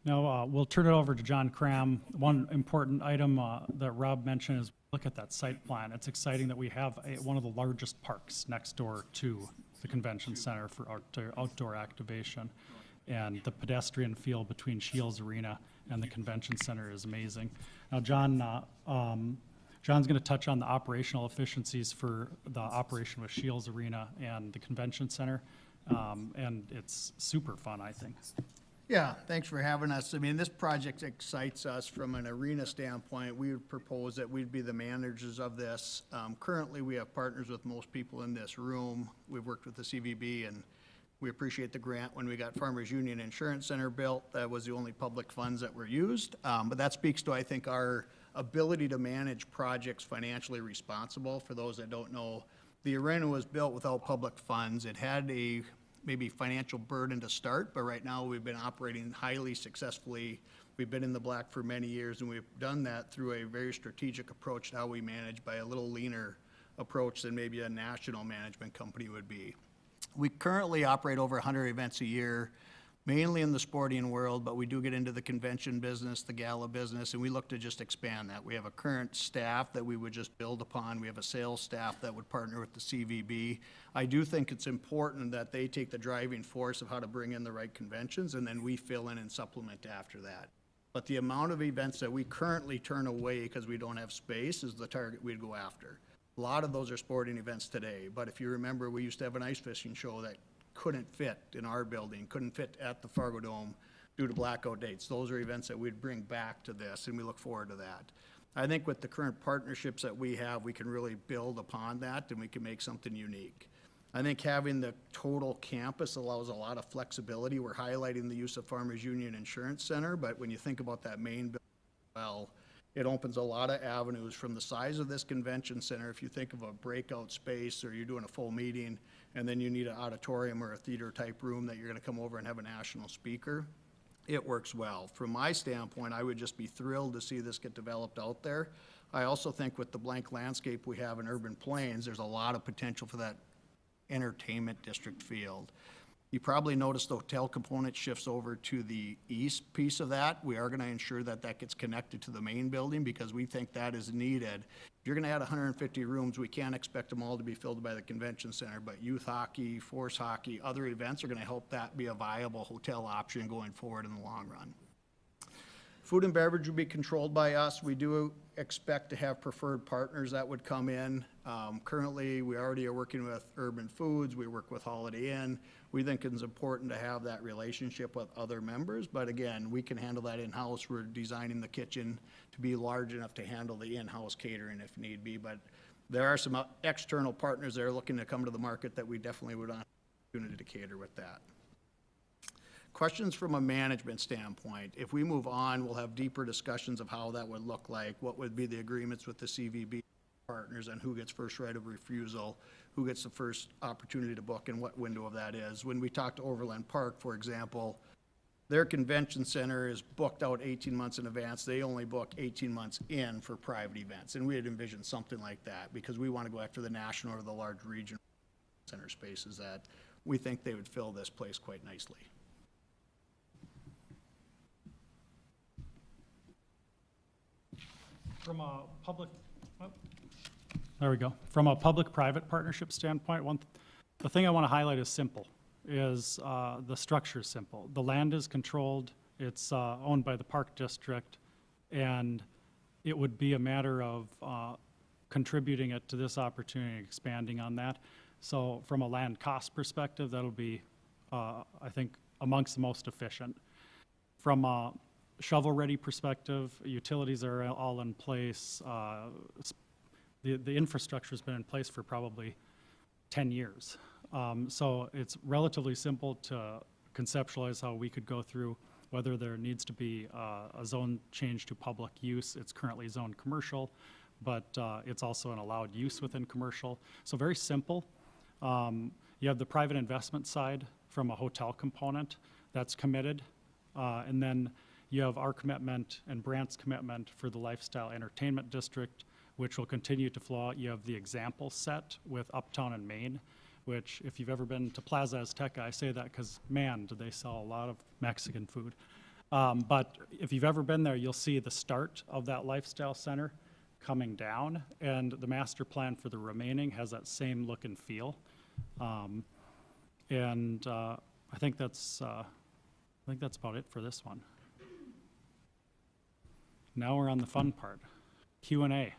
Now, we'll turn it over to John Cram. One important item that Rob mentioned is look at that site plan. It's exciting that we have one of the largest parks next door to the convention center for outdoor activation. And the pedestrian feel between Shields Arena and the convention center is amazing. Now, John's going to touch on the operational efficiencies for the operation with Shields Arena and the convention center. And it's super fun, I think. Yeah, thanks for having us. I mean, this project excites us from an arena standpoint. We would propose that we'd be the managers of this. Currently, we have partners with most people in this room. We've worked with the CVB, and we appreciate the grant when we got Farmers Union Insurance Center built. That was the only public funds that were used. But that speaks to, I think, our ability to manage projects financially responsible. For those that don't know, the arena was built without public funds. It had a maybe financial burden to start, but right now we've been operating highly successfully. We've been in the black for many years, and we've done that through a very strategic approach to how we manage, by a little leaner approach than maybe a national management company would be. We currently operate over 100 events a year, mainly in the sporting world, but we do get into the convention business, the gala business, and we look to just expand that. We have a current staff that we would just build upon. We have a sales staff that would partner with the CVB. I do think it's important that they take the driving force of how to bring in the right conventions, and then we fill in and supplement after that. But the amount of events that we currently turn away because we don't have space is the target we'd go after. A lot of those are sporting events today, but if you remember, we used to have an ice fishing show that couldn't fit in our building, couldn't fit at the Fargo Dome due to blackout dates. Those are events that we'd bring back to this, and we look forward to that. I think with the current partnerships that we have, we can really build upon that, and we can make something unique. I think having the total campus allows a lot of flexibility. We're highlighting the use of Farmers Union Insurance Center, but when you think about that main building, well, it opens a lot of avenues from the size of this convention center. If you think of a breakout space, or you're doing a full meeting, and then you need an auditorium or a theater type room that you're gonna come over and have a national speaker, it works well. From my standpoint, I would just be thrilled to see this get developed out there. I also think with the blank landscape we have in Urban Plains, there's a lot of potential for that entertainment district field. You probably noticed the hotel component shifts over to the east piece of that. We are going to ensure that that gets connected to the main building, because we think that is needed. If you're gonna add 150 rooms, we can't expect them all to be filled by the convention center, but youth hockey, force hockey, other events are gonna help that be a viable hotel option going forward in the long run. Food and beverage will be controlled by us. We do expect to have preferred partners that would come in. Currently, we already are working with Urban Foods. We work with Holiday Inn. We think it's important to have that relationship with other members, but again, we can handle that in-house. We're designing the kitchen to be large enough to handle the in-house catering if need be, but there are some external partners that are looking to come to the market that we definitely would want an opportunity to cater with that. Questions from a management standpoint. If we move on, we'll have deeper discussions of how that would look like, what would be the agreements with the CVB partners, and who gets first right of refusal, who gets the first opportunity to book, and what window of that is. When we talk to Overland Park, for example, their convention center is booked out 18 months in advance. They only book 18 months in for private events, and we had envisioned something like that because we want to go after the national or the large regional center spaces that we think they would fill this place quite nicely. From a public, there we go. From a public-private partnership standpoint, the thing I want to highlight is simple, is the structure is simple. The land is controlled, it's owned by the Park District, and it would be a matter of contributing it to this opportunity, expanding on that. So from a land cost perspective, that'll be, I think, amongst the most efficient. From a shovel-ready perspective, utilities are all in place. The infrastructure's been in place for probably 10 years. So it's relatively simple to conceptualize how we could go through whether there needs to be a zone change to public use. It's currently zoned commercial, but it's also an allowed use within commercial. So very simple. You have the private investment side from a hotel component that's committed. And then you have our commitment and Brandt's commitment for the lifestyle entertainment district, which will continue to flow out. You have the example set with Uptown and Main, which if you've ever been to Plaza Azteca, I say that because, man, do they sell a lot of Mexican food. But if you've ever been there, you'll see the start of that lifestyle center coming down, and the master plan for the remaining has that same look and feel. I think that's about it for this one. Now we're on the fun part, Q&A.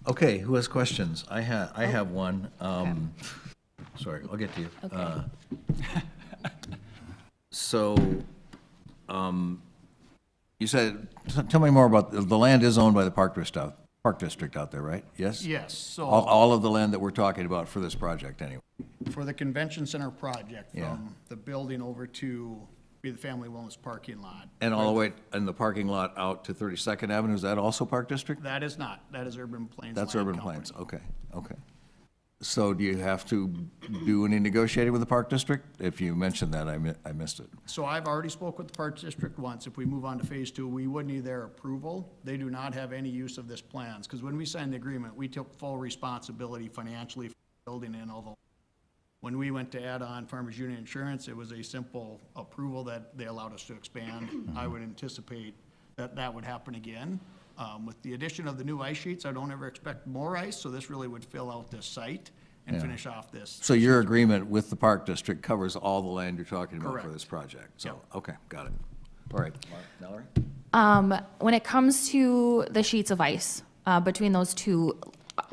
Okay, who has questions? I have one. Sorry, I'll get to you. Okay. So, you said, tell me more about, the land is owned by the Park District out there, right? Yes? Yes, so. All of the land that we're talking about for this project, anyway. For the convention center project, Yeah. from the building over to be the Family Wellness parking lot. And all the way in the parking lot out to 32nd Avenue, is that also Park District? That is not, that is Urban Plains. That's Land Urban Company. Plains, okay. So do you have to do any negotiating with the Park District? If you mentioned that, I missed it. So I've already spoke with the Park District once. If we move on to phase 2, we would need their approval. They do not have any use of this plans, because when we signed the agreement, we took full responsibility financially for building in all the. When we went to add on Farmers Union Insurance, it was a simple approval that they allowed us to expand. I would anticipate that that would happen again. With the addition of the new ice sheets, I don't ever expect more ice, so this really would fill out this site and Yeah. finish off this. So your agreement with the Park District covers all the land you're talking about for Correct. this project? So, okay, got it. All right, Mallory? When it comes to the sheets of ice, between those two,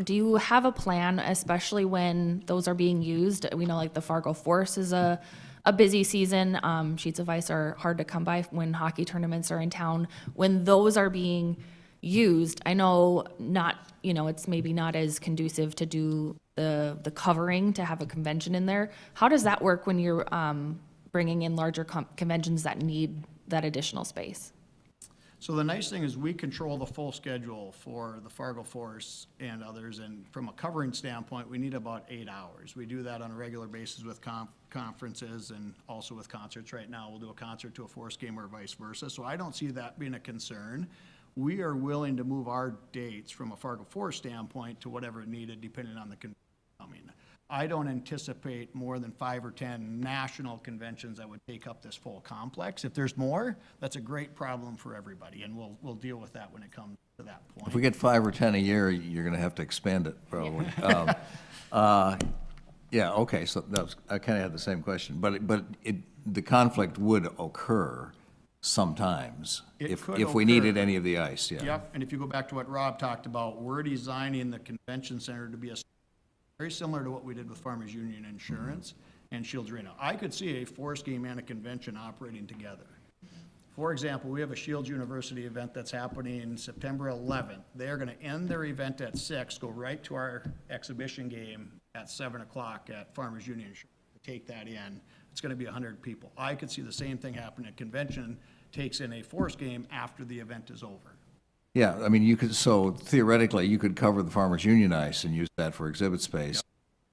do you have a plan, especially when those are being used? We know like the Fargo Force is a busy season. Sheets of ice are hard to come by when hockey tournaments are in town. When those are being used, I know it's maybe not as conducive to do the covering to have a convention in there. How does that work when you're bringing in larger conventions that need that additional space? So the nice thing is we control the full schedule for the Fargo Force and others, and from a covering standpoint, we need about 8 hours. We do that on a regular basis with conferences and also with concerts. Right now, we'll do a concert to a Force game or vice versa, so I don't see that being a concern. We are willing to move our dates from a Fargo Force standpoint to whatever needed, depending on the convention coming. I don't anticipate more than 5 or 10 national conventions that would take up this full complex. If there's more, that's a great problem for everybody, and we'll deal with that when it comes to that If point. we get 5 or 10 a year, you're going to have to expand it, probably. Yeah, okay, so that was, I kind of had the same question, but the conflict would occur sometimes It if could we needed occur. any of the ice, yeah. Yep, and if you go back to what Rob talked about, we're designing the convention center to be very similar to what we did with Farmers Union Insurance and Shields Arena. I could see a forest game and a convention operating together. For example, we have a Shields University event that's happening September 11th. They're going to end their event at 6, go right to our exhibition game at 7 o'clock at Farmers Union. Take that in. It's going to be 100 people. I could see the same thing happen at convention, takes in a forest game after the event is over. Yeah, I mean, you could, so theoretically, you could cover the Farmers Union ice and use that for exhibit space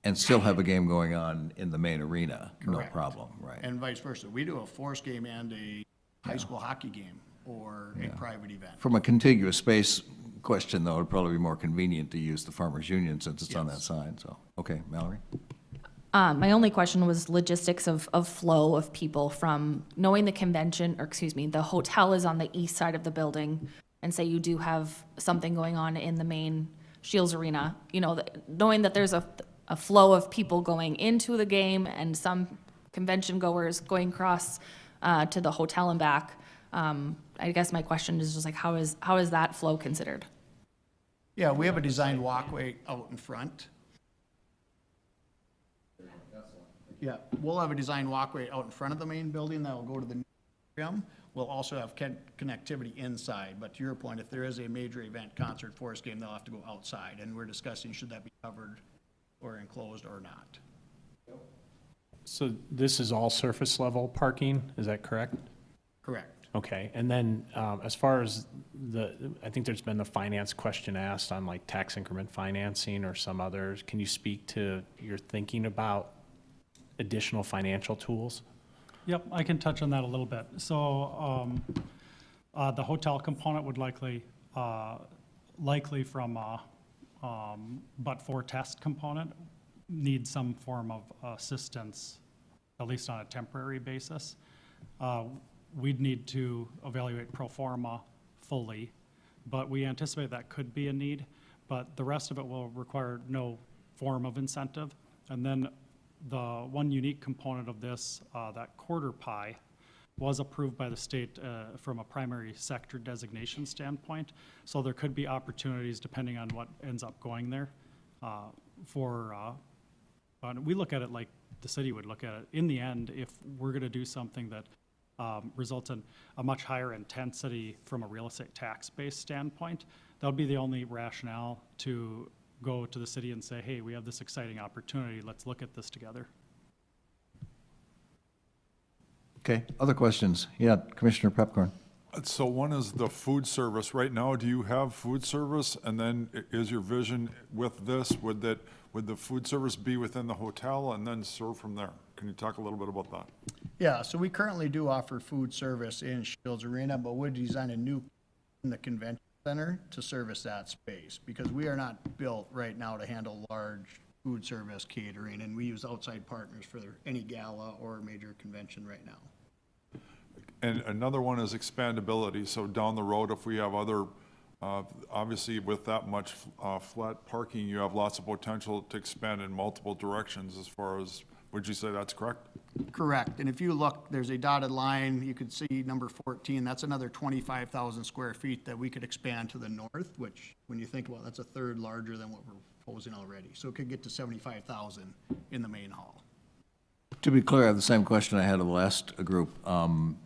and still have a game going on in the main arena, no Correct. problem, right? And vice versa. We do a forest game and a high school hockey game or a private event. From a contiguous space question, though, it'd probably be more convenient to use the Farmers Union since it's on that side, so, okay, Mallory? My only question was logistics of flow of people from knowing the convention, or excuse me, the hotel is on the east side of the building, and say you do have something going on in the main Shields Arena, you know, knowing that there's a flow of people going into the game and some convention goers going across to the hotel and back. I guess my question is just like, how is that flow considered? Yeah, we have a designed walkway out in front. Yeah, we'll have a designed walkway out in front of the main building that will go to the gym. We'll also have connectivity inside, but to your point, if there is a major event, concert, forest game, they'll have to go outside, and we're discussing should that be covered or enclosed or not. So this is all surface level parking, is that correct? Correct. Okay, and then as far as I think there's been the finance question asked on like tax increment financing or some others. Can you speak to your thinking about additional financial tools? Yep, I can touch on that a little bit. So the hotel component would likely from but for test component, need some form of assistance, at least on a temporary basis. We'd need to evaluate pro forma fully, but we anticipate that could be a need, but the rest of it will require no form of incentive. And then the one unique component of this, that quarter pie, was approved by the state from a primary sector designation standpoint. So there could be opportunities depending on what ends up going there we look at it like the city would look at it. In the end, if we're going to do something that results in a much higher intensity from a real estate tax base standpoint, that would be the only rationale to go to the city and say, hey, we have this exciting opportunity, let's look at this together. Okay, other questions? Yeah, Commissioner Pepcorn. So one is the food service. Right now, do you have food service? And then is your vision with this, would the food service be within the hotel and then serve from there? Can you talk a little bit about that? Yeah, so we currently do offer food service in Shields Arena, but we'd design a new in the convention center to service that space because we are not built right now to handle large food service catering, and we use outside partners for any gala or major convention right now. And another one is expandability. So down the road, if we have other, obviously with that much flat parking, you have lots of potential to expand in multiple directions as far as, would you say that's correct? Correct. And if you look, there's a dotted line, you could see number 14, that's another 25,000 square feet that we could expand to the north, which when you think about it, that's a third larger than what we're proposing already. So it could get to 75,000 in the main hall. To be clear, I have the same question I had of the last group.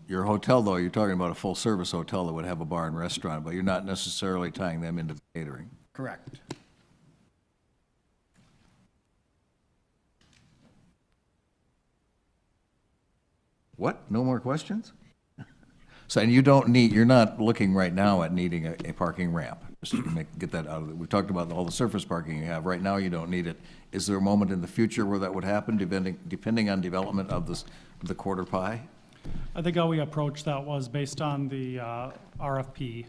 Your hotel, though, you're talking about a full-service hotel that would have a bar and restaurant, but you're not necessarily tying them into the catering. Correct. What? No more questions? So, and you don't need, you're not looking right now at needing a parking ramp, just to get that out of it. We've talked about all the surface parking you have. Right now, you don't need it. Is there a moment in the future where that would happen, depending on development of the quarter pie? I think how we approached that was based on the RFP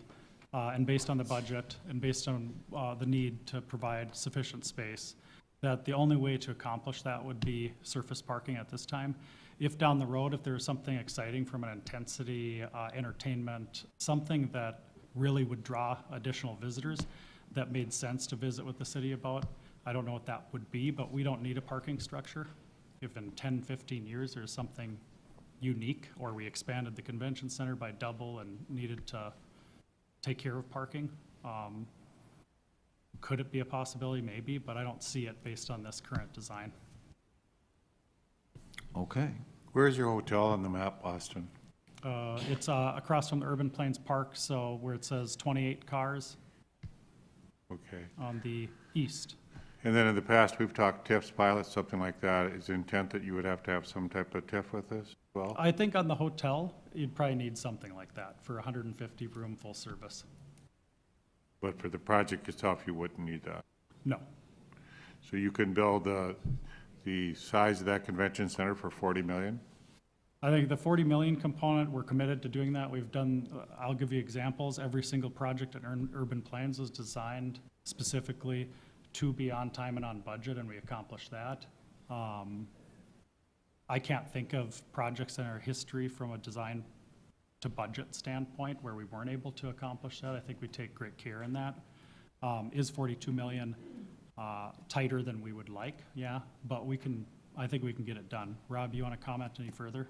and based on the budget and based on the need to provide sufficient space, that the only way to accomplish that would be surface parking at this time. If down the road, if there's something exciting from an intensity, entertainment, something that really would draw additional visitors that made sense to visit with the city about. I don't know what that would be, but we don't need a parking structure. If in 10, 15 years there's something unique, or we expanded the convention center by double and needed to take care of parking, could it be a possibility? Maybe, but I don't see it based on this current design. Okay. Where's your hotel on the map, Austin? It's across from the Urban Plains Park, so where it says 28 cars Okay. on the east. And then in the past, we've talked TIFs, pilots, something like that. Is the intent that you would have to have some type of TIF with this as well? I think on the hotel, you'd probably need something like that for 150 room full service. But for the project itself, you wouldn't need that. No. So you can build the size of that convention center for 40 million? I think the 40 million component, we're committed to doing that. We've done, I'll give you examples. Every single project at Urban Plains was designed specifically to be on time and on budget, and we accomplished that. I can't think of projects in our history from a design to budget standpoint where we weren't able to accomplish that. I think we take great care in that. Is 42 million tighter than we would like? Yeah, but I think we can get it done. Rob, you want to comment any further?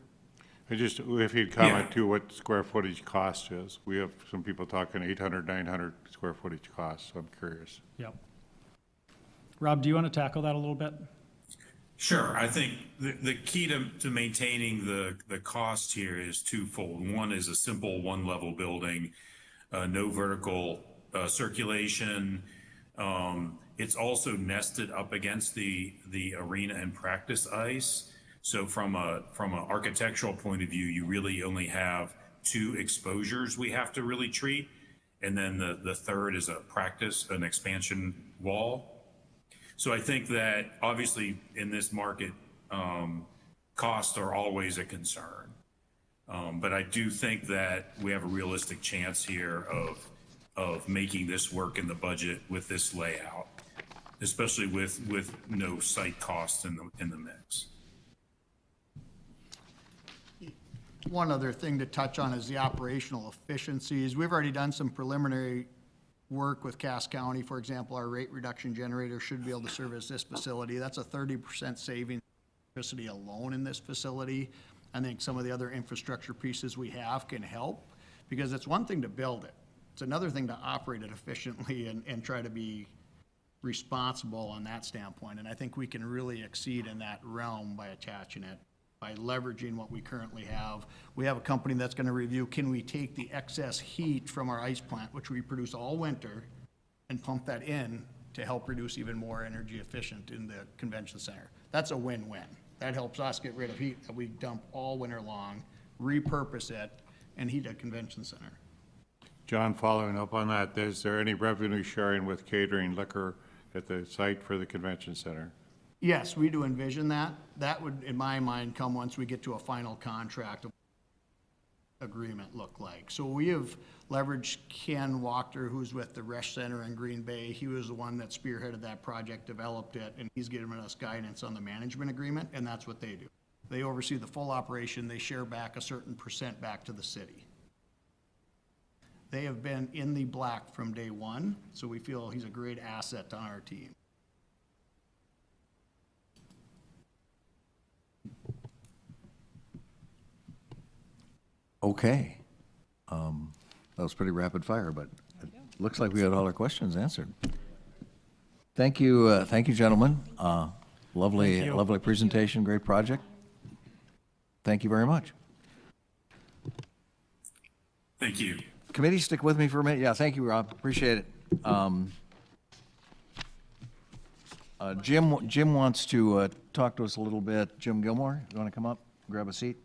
If you'd comment too, what square footage cost is. We have some people talking 800, 900 square footage costs, so I'm curious. Yep. Rob, do you want to tackle that a little bit? Sure. I think the key to maintaining the cost here is twofold. One is a simple one-level building, no vertical circulation. It's also nested up against the arena and practice ice. So from an architectural point of view, you really only have 2 exposures we have to really treat. And then the third is an expansion wall. So I think that obviously in this market, costs are always a concern. But I do think that we have a realistic chance here of making this work in the budget with this layout, especially with no site costs in the mix. One other thing to touch on is the operational efficiencies. We've already done some preliminary work with Cass County. For example, our rate reduction generator should be able to service this facility. That's a 30% saving in electricity alone in this facility. I think some of the other infrastructure pieces we have can help, because it's one thing to build it. It's another thing to operate it efficiently and try to be responsible on that standpoint. And I think we can really exceed in that realm by attaching it, by leveraging what we currently have. We have a company that's going to review, can we take the excess heat from our ice plant, which we produce all winter, and pump that in to help produce even more energy efficient in the convention center. That's a win-win. That helps us get rid of heat that we dump all winter long, repurpose it, and heat a convention center. John, following up on that, is there any revenue sharing with catering liquor at the site for the convention center? Yes, we do envision that. That would, in my mind, come once we get to a final contract agreement look like. So we have leveraged Ken Wachter, who's with the Resch Center in Green Bay. He was the one that spearheaded that project, developed it, and he's given us guidance on the management agreement, and that's what they do. They oversee the full operation. They share back a certain percent back to the city. They have been in the black from day one, so we feel he's a great asset on our team. Okay. That was pretty rapid fire, but it looks like we had all our questions answered. Thank you, gentlemen. Lovely presentation, great project. Thank you very much. Thank you. Committee, stick with me for a minute. Yeah, thank you, Rob. Appreciate it. Jim wants to talk to us a little bit. Jim Gilmore, you want to come up, grab a seat?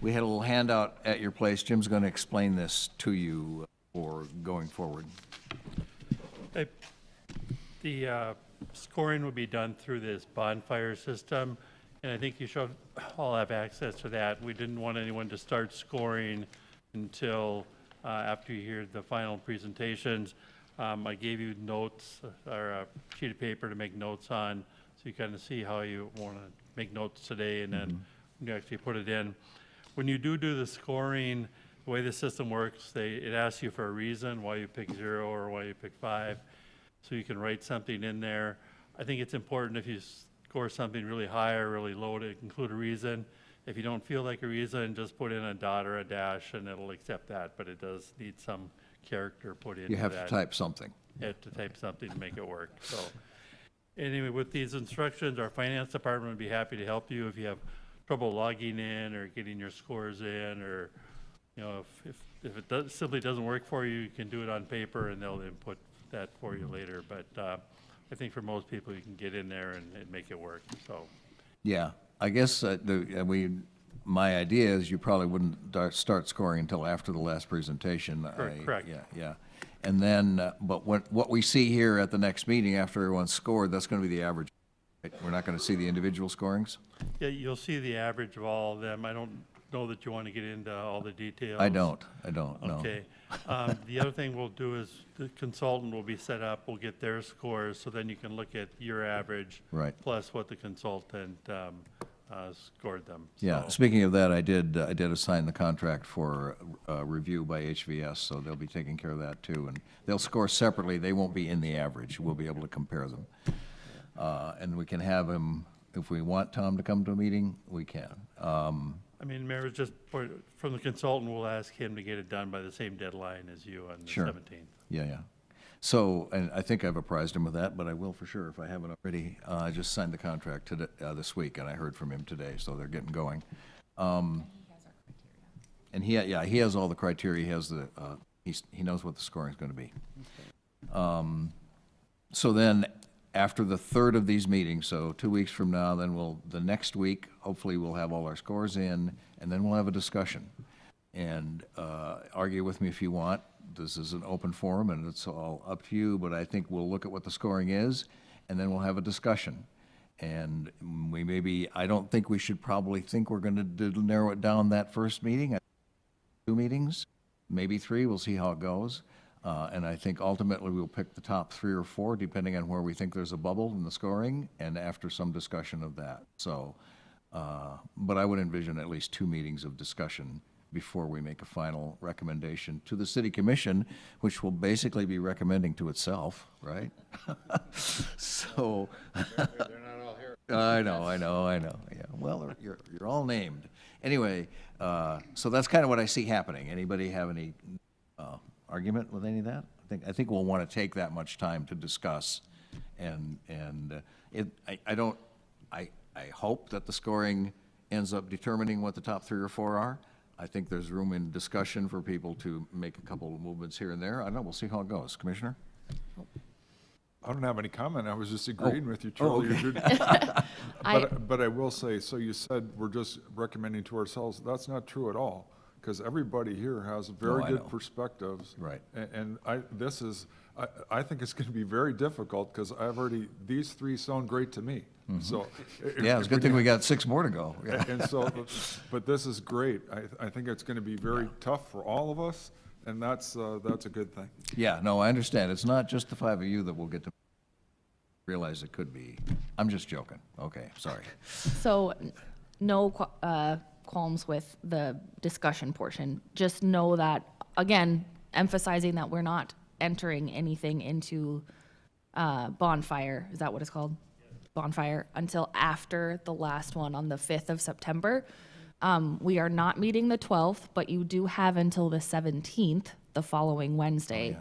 We had a little handout at your place. Jim's going to explain this to you for going forward. The scoring will be done through this bonfire system, and I think you should all have access to that. We didn't want anyone to start scoring until after you hear the final presentations. I gave you notes or a sheet of paper to make notes on, so you kind of see how you want to make notes today and then you actually put it in. when you do the scoring, the way the system works, it asks you for a reason why you pick 0 or why you pick 5. So you can write something in there. I think it's important if you score something really high or really low to include a reason. If you don't feel like a reason, just put in a dot or a dash and it'll accept that, but it does need some character put into that. You have to type something. You have to type something to make it work, so. Anyway, with these instructions, our finance department would be happy to help you if you have trouble logging in or getting your scores in, or, you know, if it simply doesn't work for you, you can do it on paper and they'll input that for you later. But I think for most people, you can get in there and make it work, so. Yeah, I guess my idea is you probably wouldn't start scoring until after the last presentation. Correct. Yeah. And then, but what we see here at the next meeting after everyone's scored, that's going to be the average. Right? We're not going to see the individual scorings? Yeah, you'll see the average of all of them. I don't know that you want to get into all the details. I don't, no. Okay. The other thing we'll do is the consultant will be set up, we'll get their scores, so then you can look at your average. Right. Plus what the consultant scored them. Yeah, So- speaking of that, I did assign the contract for review by HVS, so they'll be taking care of that too. And they'll score separately, they won't be in the average, we'll be able to compare them. And we can have him, if we want Tom to come to a meeting, we can. I mean, Mayor, just from the consultant, we'll ask him to get it done by the same deadline as you on the Sure. 17th. Yeah. So, and I think I've apprised him of that, but I will for sure if I haven't already. I just signed the contract today, this week, and I heard from him today, so they're getting going. And he has all the criteria. He has he knows what the scoring is going to be. So then, after the third of these meetings, so 2 weeks from now, then the next week, hopefully we'll have all our scores in, and then we'll have a discussion. And argue with me if you want. This is an open forum, and it's all up to you, but I think we'll look at what the scoring is, and then we'll have a discussion. And I don't think we should probably think we're going to narrow it down that first meeting. 2 meetings, maybe 3, we'll see how it goes. And I think ultimately we'll pick the top 3 or 4, depending on where we think there's a bubble in the scoring, and after some discussion of that. So, but I would envision at least 2 meetings of discussion before we make a final recommendation to the city commission, which will basically be recommending to itself, right? So. They're not all here. I know, yeah. Well, you're all named. Anyway, so that's kind of what I see happening. Anybody have any argument with any of that? I think we'll want to take that much time to discuss, and I hope that the scoring ends up determining what the top 3 or 4 are. I think there's room in discussion for people to make a couple of movements here and there. I don't know, we'll see how it goes. Commissioner? I don't have any comment. I was just agreeing with you, Oh, Charlie. okay. You're good. But I will say, so you said we're just recommending to ourselves. That's not true at all, because everybody here has very I good know. perspectives. Right. And I think it's going to be very difficult, because these 3 sound great to me. So. Yeah, it's a good thing we got 6 more to go. Yeah. And so, but this is great. I think it's going to be very tough for all of us, and that's a good thing. Yeah, no, I understand. It's not just the 5 of you that will get to realize it could be. I'm just joking. Okay, sorry. So, no qualms with the discussion portion. Just know that, again, emphasizing that we're not entering anything into bonfire. Is that what it's called? Bonfire until after the last one on the 5th of September. We are not meeting the 12th, but you do have until the 17th, the following Wednesday,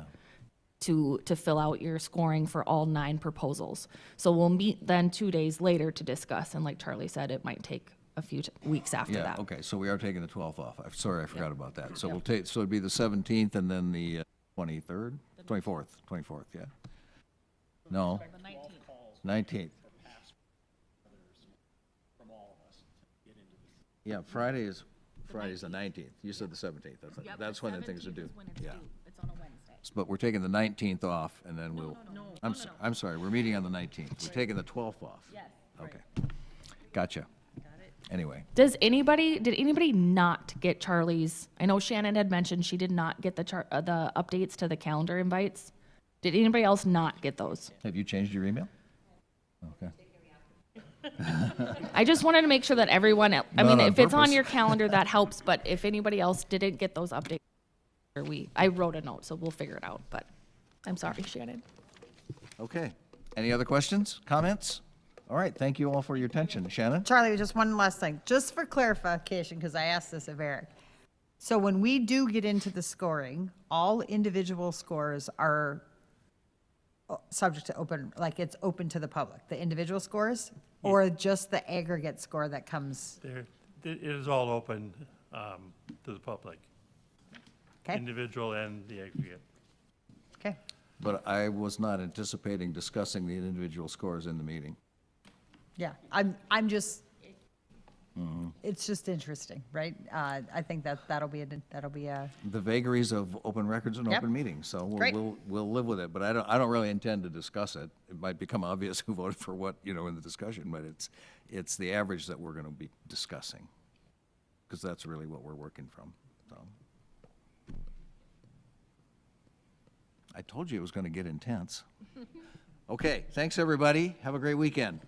to fill out your scoring for all 9 proposals. So we'll meet then 2 days later to discuss, and like Charlie said, it might take a few weeks after Yeah, that. okay, so we are taking the 12th off. I'm sorry, I forgot about that. So so it'd be the 17th and then the 23rd? 24th, yeah. No? 19th. Yeah, Friday's the 19th. You said the 17th. That's when the things are due. Yeah. It's on a Wednesday. But we're taking the 19th off, and then we'll. I'm sorry, we're meeting on the 19th. We're taking the 12th off. Yes. Okay. Gotcha. Anyway, Did anybody not get Charlie's? I know Shannon had mentioned she did not get the updates to the calendar invites. Did anybody else not get those? have you changed your email? Okay. I just wanted to make sure that everyone, I Not mean, on if it's on purpose. your calendar, that helps, but if anybody else didn't get those updates, I wrote a note, so we'll figure it out, but I'm sorry, Shannon. Okay. Any other questions, comments? All right, thank you all for your attention. Shannon? Charlie, just one last thing, just for clarification, because I asked this of Eric. So when we do get into the scoring, all individual scores are subject to open, like it's open to the public, the individual scores, or just the aggregate score that comes? It is all open to the public, Okay, individual and the aggregate. okay. But I was not anticipating discussing the individual scores in the meeting. Yeah, I'm just, it's just interesting, right? I think that'll be a, The vagaries of open records and Yep. open meetings, so Great. we'll live with it, but I don't really intend to discuss it. It might become obvious who voted for what, in the discussion, but it's the average that we're gonna be discussing, because that's really what we're working from, so. I told you it was gonna get intense. Okay, thanks, everybody. Have a great weekend.